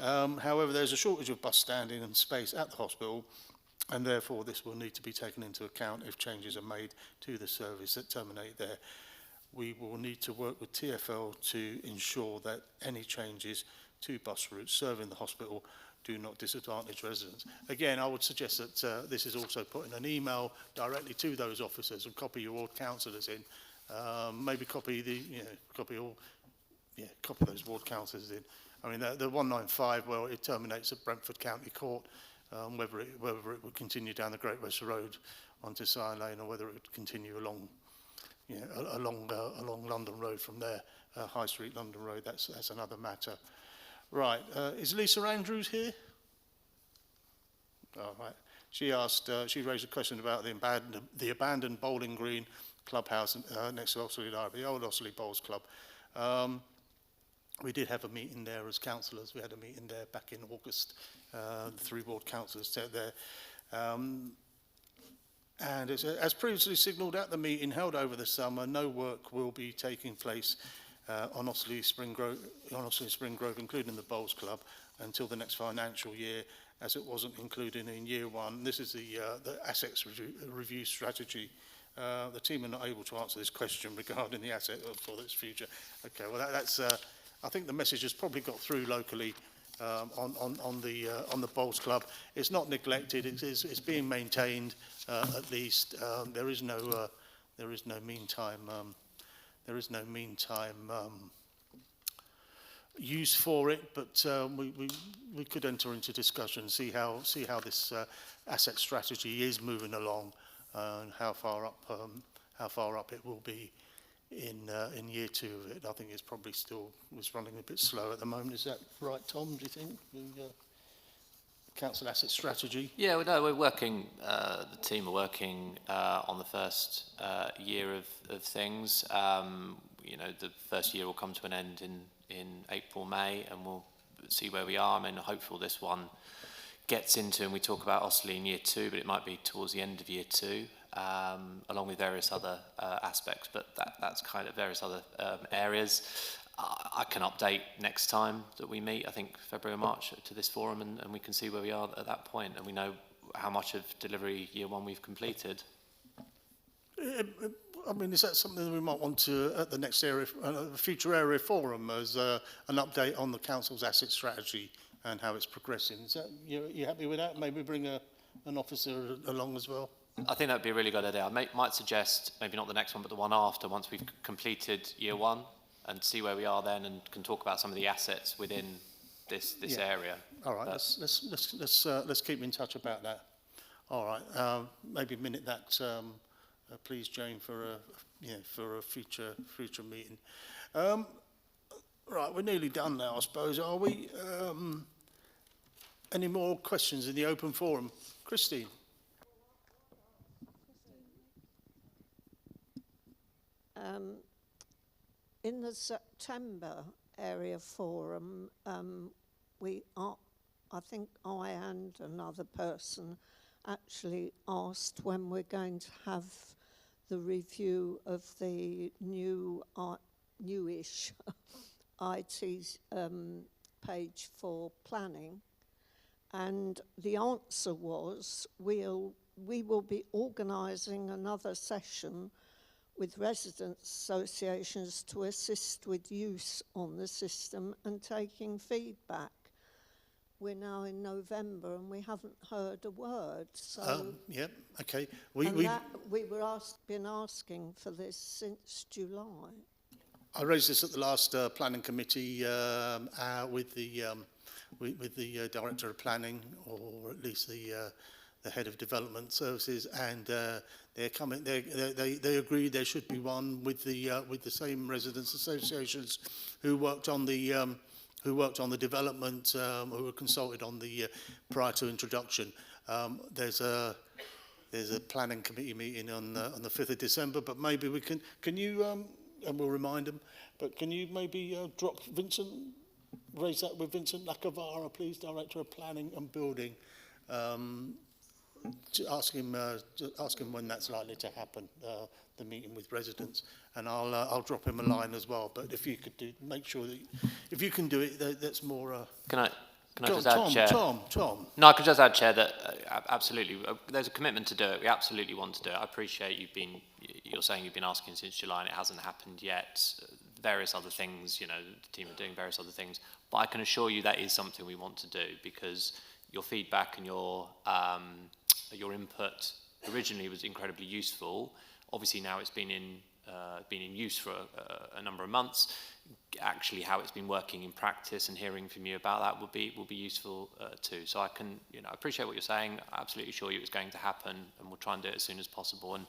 However, there's a shortage of bus standing and space at the hospital, and therefore this will need to be taken into account if changes are made to the service that terminate there. We will need to work with TfL to ensure that any changes to bus routes serving the hospital do not disadvantage residents. Again, I would suggest that this is also put in an email directly to those officers and copy your ward councillors in. Maybe copy copy those ward councillors in. I mean, the 195, well, it terminates at Brentford County Court. Whether it would continue down the Great West Road onto Sire Lane, or whether it would continue along, along London Road from there, High Street London Road. That's another matter. Right, is Lisa Andrews here? Oh, right. She raised a question about the abandoned Bowling Green clubhouse next to Osterley Library, the old Osterley Bowls Club. We did have a meeting there as councillors. We had a meeting there back in August. The 3 ward councillors sat there. And as previously signalled at the meeting held over the summer, no work will be taking place on Osterley Spring Grove, including the Bowls Club, until the next financial year, as it wasn't included in year 1. This is the assets review strategy. The team are not able to answer this question regarding the asset for its future. Okay, well that's. I think the message has probably got through locally on the Bowls Club. It's not neglected. It's being maintained at least. There is no meantime. Use for it, but we could enter into discussion, see how this asset strategy is moving along, and how far up it will be in year 2 of it. I think it's probably still running a bit slow at the moment. Is that right, Tom? Do you think the council asset strategy? Yeah, well, no, we're working. The team are working on the first year of things. The first year will come to an end in April, May, and we'll see where we are. I mean, hopeful this one gets into, and we talk about Osterley in year 2, but it might be towards the end of year 2, along with various other aspects, but that's kind of various other areas. I can update next time that we meet, I think February or March, to this forum, and we can see where we are at that point, and we know how much of delivery year 1 we've completed. I mean, is that something that we might want to, at the next area, future area forum, as an update on the council's asset strategy and how it's progressing? Is that, you happy with that? Maybe bring an officer along as well? I think that would be a really good idea. I might suggest maybe not the next one, but the one after, once we've completed year 1, and see where we are then, and can talk about some of the assets within this area. All right, let's keep in touch about that. All right, maybe minute that. Please, Jane, for a future meeting. Right, we're nearly done now, I suppose, are we? Any more questions in the open forum? Christine. In the September area forum, I think I and another person actually asked when we're going to have the review of the newish IT page for planning, and the answer was we will be organising another session with residents' associations to assist with use on the system and taking feedback. we're now in November and we haven't heard a word. So Yeah, okay. we were been asking for this since July. I raised this at the last planning committee with the director of planning, or at least the head of development services, and they're coming. They agreed there should be one with the same residents associations who worked on the development, who were consulted on the prior to introduction. There's a planning committee meeting on the 5th of December, but maybe we can you and we'll remind them. But can you maybe raise that with Vincent Lacavara, please, Director of Planning and Building, to ask him when that's likely to happen, the meeting with residents, and I'll drop him a line as well. But if you could make sure that if you can do it, that's more. Can I just add, Chair? Tom. No, I could just add, Chair, that absolutely, there's a commitment to do it. We absolutely want to do it. I appreciate you're saying you've been asking since July and it hasn't happened yet. Various other things, the team are doing various other things. But I can assure you that is something we want to do, because your feedback and your input originally was incredibly useful. Obviously now it's been in use for a number of months. Actually, how it's been working in practice and hearing from you about that will be useful too. So I can, appreciate what you're saying. I absolutely assure you it was going to happen, and we'll try and do it as soon as possible. And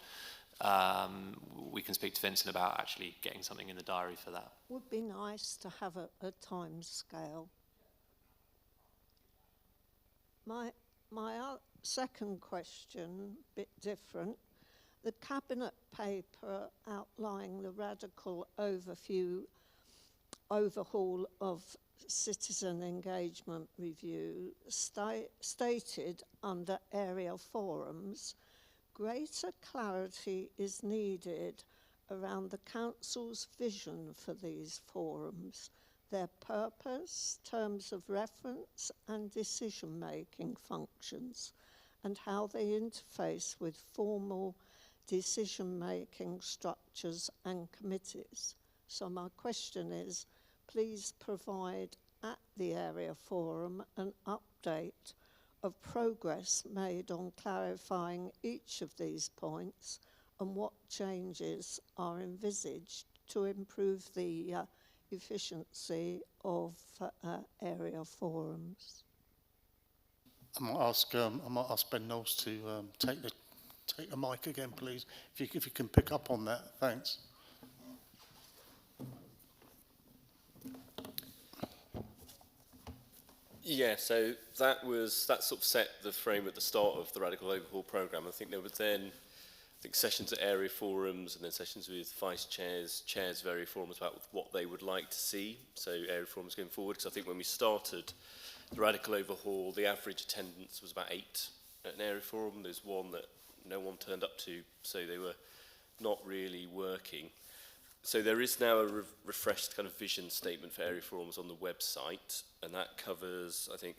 we can speak to Vincent about actually getting something in the diary for that. Would be nice to have a time scale. My second question, bit different. The Cabinet paper outlining the radical overhaul of citizen engagement review stated under area forums, greater clarity is needed around the Council's vision for these forums, their purpose, terms of reference and decision-making functions, and how they interface with formal decision-making structures and committees. So my question is, please provide at the area forum an update of progress made on clarifying each of these points and what changes are envisaged to improve the efficiency of area forums. I might ask Ben Knowles to take the mic again, please. If you can pick up on that, thanks. Yeah, so that sort of set the frame at the start of the Radical Overhaul programme. I think there were then sessions at area forums and then sessions with vice chairs, chairs of area forums about what they would like to see. So area forums going forward, because I think when we started the Radical Overhaul, the average attendance was about 8 at an area forum. There's one that no one turned up to, so they were not really working. So there is now a refreshed kind of vision statement for area forums on the website, and that covers, I think,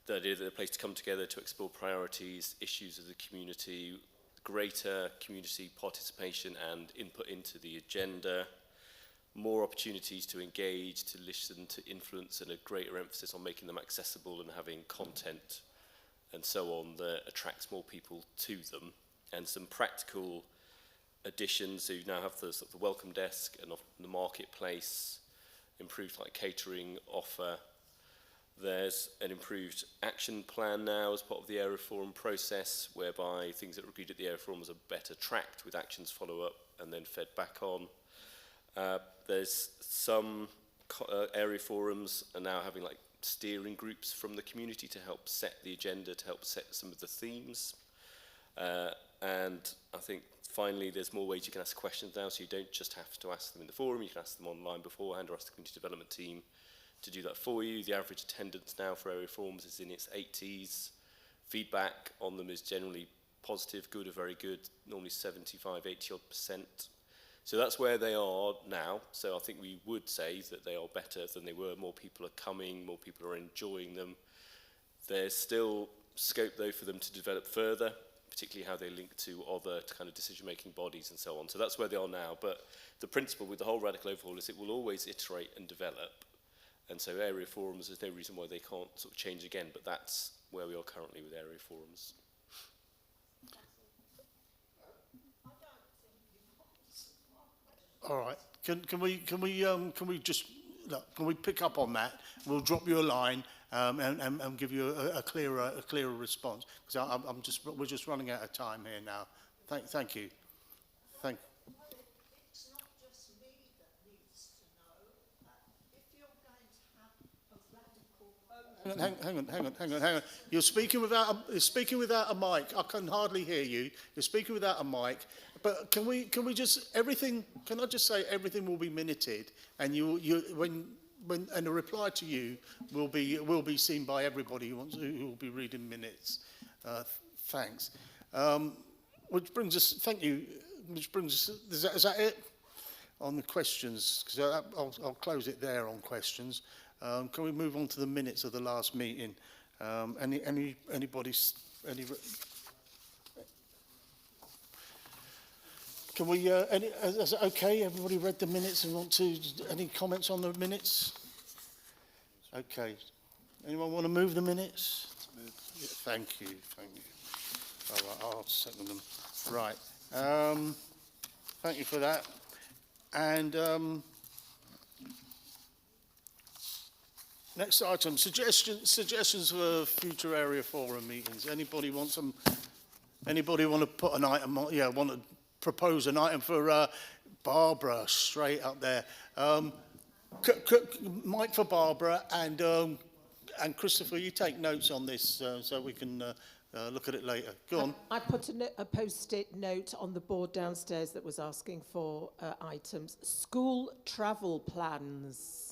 the idea that they're a place to come together to explore priorities, issues of the community, greater community participation and input into the agenda, more opportunities to engage, to listen, to influence, and a greater emphasis on making them accessible and having content and so on that attracts more people to them, and some practical additions. So you now have the welcome desk and the marketplace, improved catering offer. There's an improved action plan now as part of the area forum process, whereby things that are agreed at the area forums are better tracked with actions follow up and then fed back on. There's some area forums are now having steering groups from the community to help set the agenda, to help set some of the themes. And I think finally there's more ways you can ask questions now, so you don't just have to ask them in the forum, you can ask them online beforehand or ask the community development team to do that for you. The average attendance now for area forums is in its 80s. Feedback on them is generally positive, good or very good, normally 75, 80%. So that's where they are now. So I think we would say that they are better than they were. More people are coming, more people are enjoying them. There's still scope though for them to develop further, particularly how they link to other kind of decision-making bodies and so on. So that's where they are now. But the principle with the whole Radical Overhaul is it will always iterate and develop. And so area forums, there's no reason why they can't sort of change again, but that's where we are currently with area forums. All right. Can we just look, can we pick up on that? We'll drop you a line and give you a clearer response, because we're just running out of time here now. Thank you. Thank. It's not just me that needs to know. If you're going to have a radical... Hang on. You're speaking without a mic. I can hardly hear you. You're speaking without a mic. But can we just everything? Can I just say everything will be minuted, and when and a reply to you will be seen by everybody who will be reading minutes. Thanks. Which brings us. Thank you. Which brings us. Is that it on the questions? Because I'll close it there on questions. Can we move on to the minutes of the last meeting? Anybody? Can we, is it okay? Everybody read the minutes and want to, any comments on the minutes? Okay. Anyone want to move the minutes? Yeah, thank you. All right, I'll second them. Right. Thank you for that. And next item, suggestions for future area forum meetings. Anybody want to put an item on, want to propose an item for Barbara, straight up there. Mike for Barbara, and Christopher, you take notes on this so we can look at it later. Go on. I put a post-it note on the board downstairs that was asking for items. School travel plans.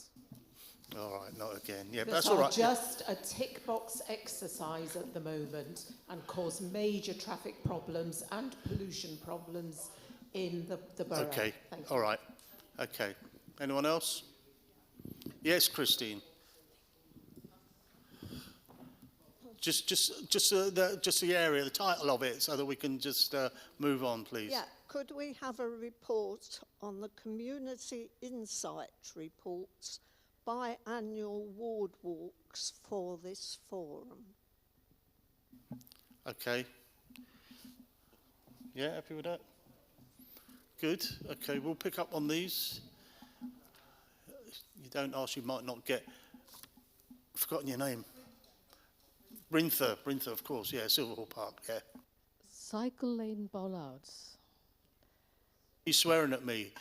All right, not again. Yeah, but That's all right. Just a tick box exercise at the moment and cause major traffic problems and pollution problems in the borough. Okay, Thank you. all right. Okay. Anyone else? Yes, Christine. Just the area, the title of it, so that we can just move on, please. Yeah, could we have a report on the community insight reports biannual ward walks for this forum? Okay. Yeah, happy with that? Good. Okay, we'll pick up on these. You don't ask, you might not get. I've forgotten your name. Brinther, of course, yeah, Silverhall Park, yeah. Cycle lane bollards. He's swearing at me.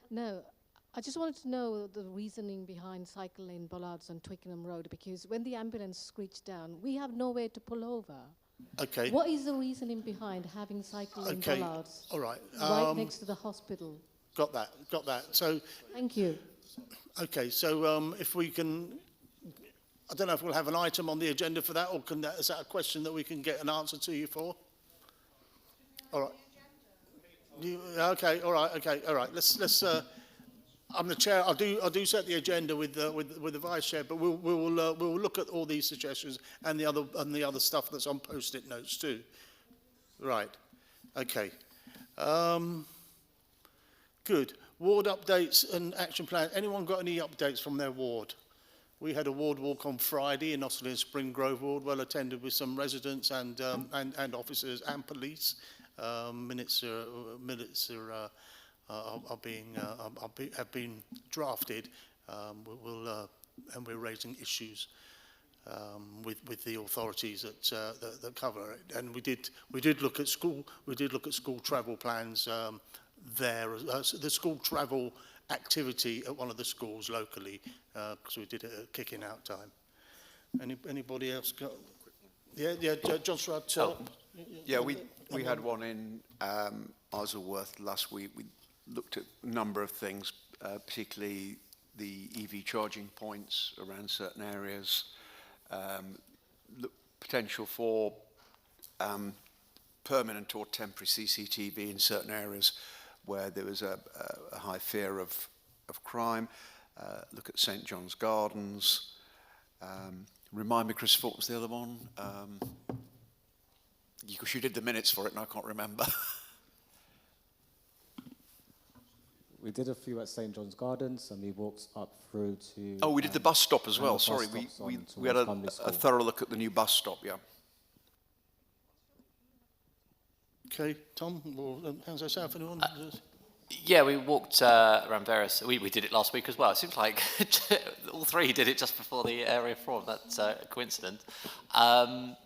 No, I just wanted to know the reasoning behind cycle lane bollards on Twickenham Road, because when the ambulance screeched down, we have nowhere to pull over. Okay. What is the reasoning behind having cycle lane bollards? All right. Right next to the hospital. Got that. So. Thank you. Okay, so if we can, I don't know if we'll have an item on the agenda for that, or is that a question that we can get an answer to you for? All right. All right. Let's. I'm the chair. I do set the agenda with the vice chair, but we'll look at all these suggestions and the other stuff that's on post-it notes too. Right. Okay. Good. Ward updates and action plan. Anyone got any updates from their ward? We had a ward walk on Friday in Osterley and Spring Grove Ward, well attended with some residents and officers and police. Minutes have been drafted. And we're raising issues with the authorities that cover it. And we did look at school travel plans there. The school travel activity at one of the schools locally, because we did it at kicking out time. Anybody else got? Yeah, Joshua. Yeah, we had one in Isleworth last week. We looked at a number of things, particularly the EV charging points around certain areas, potential for permanent or temporary CCTV in certain areas where there was a high fear of crime. Look at St John's Gardens. Remind me, Chris, what was the other one? You did the minutes for it and I can't remember. We did a few at St John's Gardens, and we walked up through to... Oh, we did the bus stop as well. the bus Sorry, stops we on had towards a Cumberland School. thorough look at the new bus stop, yeah. Okay, Tom, or Hounslow South, anyone? Yeah, we walked around various. We did it last week as well. It seems like all three did it just before the area forum. That's a coincidence. But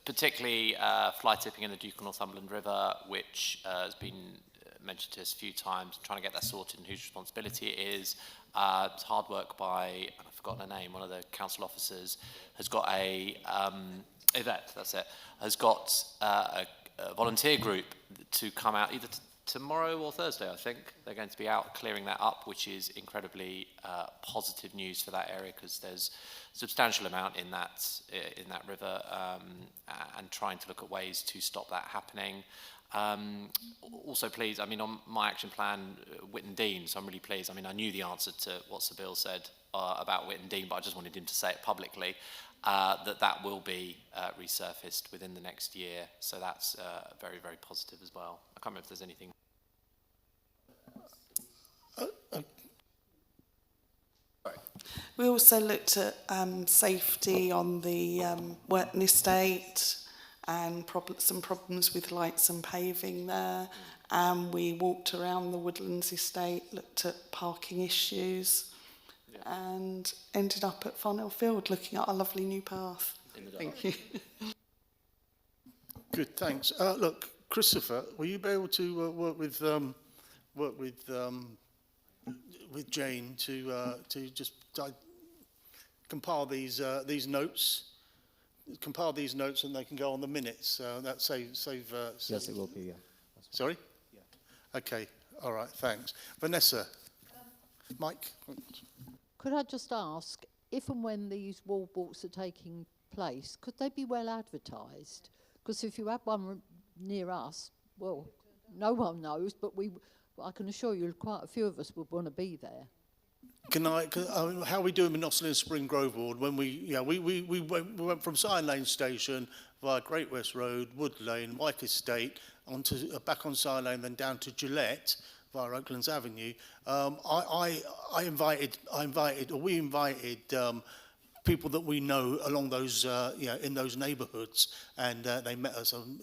particularly fly tipping in the Duke of Northumberland River, which has been mentioned to us a few times, trying to get that sorted and whose responsibility it is. It's hard work by, I've forgotten her name, one of the council officers has got Yvette, that's it, has got a volunteer group to come out either tomorrow or Thursday, I think. They're going to be out clearing that up, which is incredibly positive news for that area, because there's a substantial amount in that river, and trying to look at ways to stop that happening. Also pleased, I mean, on my action plan, Whitton Dean, so I'm really pleased. I mean, I knew the answer to what Sir Bill said about Whitton Dean, but I just wanted him to say it publicly, that will be resurfaced within the next year. So that's very, very positive as well. I can't remember if there's anything. We also looked at safety on the Werton estate, and some problems with lights and paving there. And we walked around the Woodlands estate, looked at parking issues, and ended up at Farnell Field looking at our lovely new path. Thank you. Good, thanks. Look, Christopher, will you be able to work with Jane to just compile these notes? Compile these notes, and they can go on the minutes. That save. Yes, it will be. Yeah. Sorry. Yeah. Okay. All right. Thanks, Vanessa. Mike. Could I just ask, if and when these wall walks are taking place, could they be well advertised? Because if you had one near us, well, no one knows, but I can assure you quite a few of us would want to be there. How we do in Osterley and Spring Grove Ward, when we went from Cyan Lane Station via Great West Road, Wood Lane, Wyke Estate, onto back on Cyan Lane, then down to Gillette via Oaklands Avenue. We invited people that we know along those, in those neighbourhoods, and they met us, and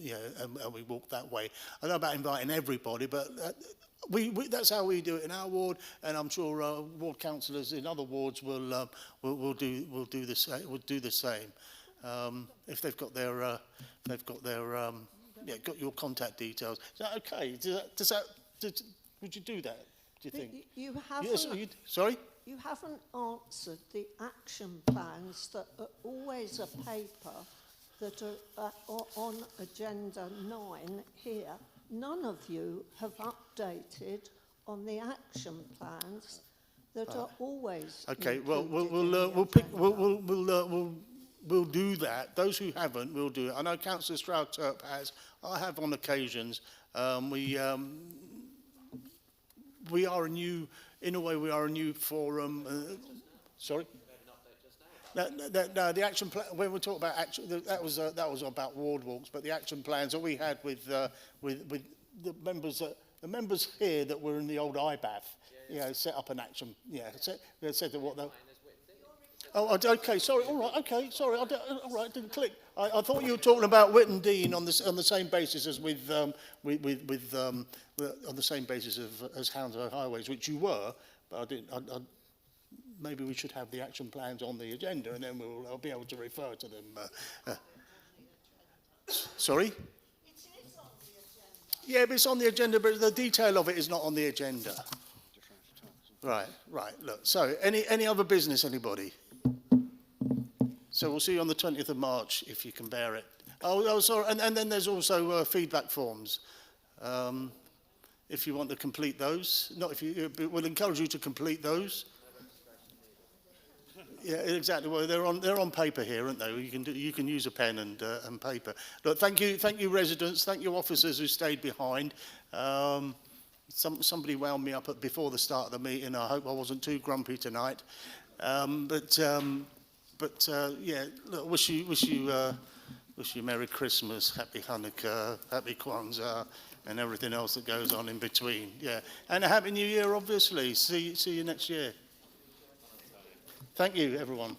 we walked that way. I don't know about inviting everybody, but that's how we do it in our ward, and I'm sure ward councillors in other wards will do the same. If they've got their got your contact details. Is that okay? Would you do that? Do you think? You haven't. Yes, sorry. You haven't answered the action plans that are always a paper that are on agenda 9 here. None of you have updated on the action plans that are always. Okay. Well, we'll do that. Those who haven't, we'll do it. I know Councillor Stroud-Turp has. I have on occasions. We are a new. In a way, we are a new forum. Sorry. No, the action plan. When we talk about action, that was about ward walks. But the action plans that we had with the members here that were in the old IBAF, set up an action. They said that what they. Oh, okay. Sorry. All right. Okay. Sorry. All right. Didn't click. I thought you were talking about Whitton Dean on the same basis as on the same basis as Hounslow Highways, which you were, but I didn't. Maybe we should have the action plans on the agenda, and then I'll be able to refer to them. Sorry. It is on the agenda. Yeah, but it's on the agenda, but the detail of it is not on the agenda. Right. Look. So, any other business, anybody? So we'll see you on the 20th of March, if you can bear it. Oh sorry, and then there's also feedback forms. If you want to complete those. We'll encourage you to complete those. Yeah, exactly. Well, they're on paper here, aren't they? You can use a pen and paper. Look, thank you residents, thank you officers who stayed behind. Somebody wound me up before the start of the meeting. I hope I wasn't too grumpy tonight. But yeah, look, wish you wish you Merry Christmas, Happy Hanukkah, Happy Kwanzaa, and everything else that goes on in between. Yeah, and a Happy New Year, obviously. See you next year. Thank you, everyone.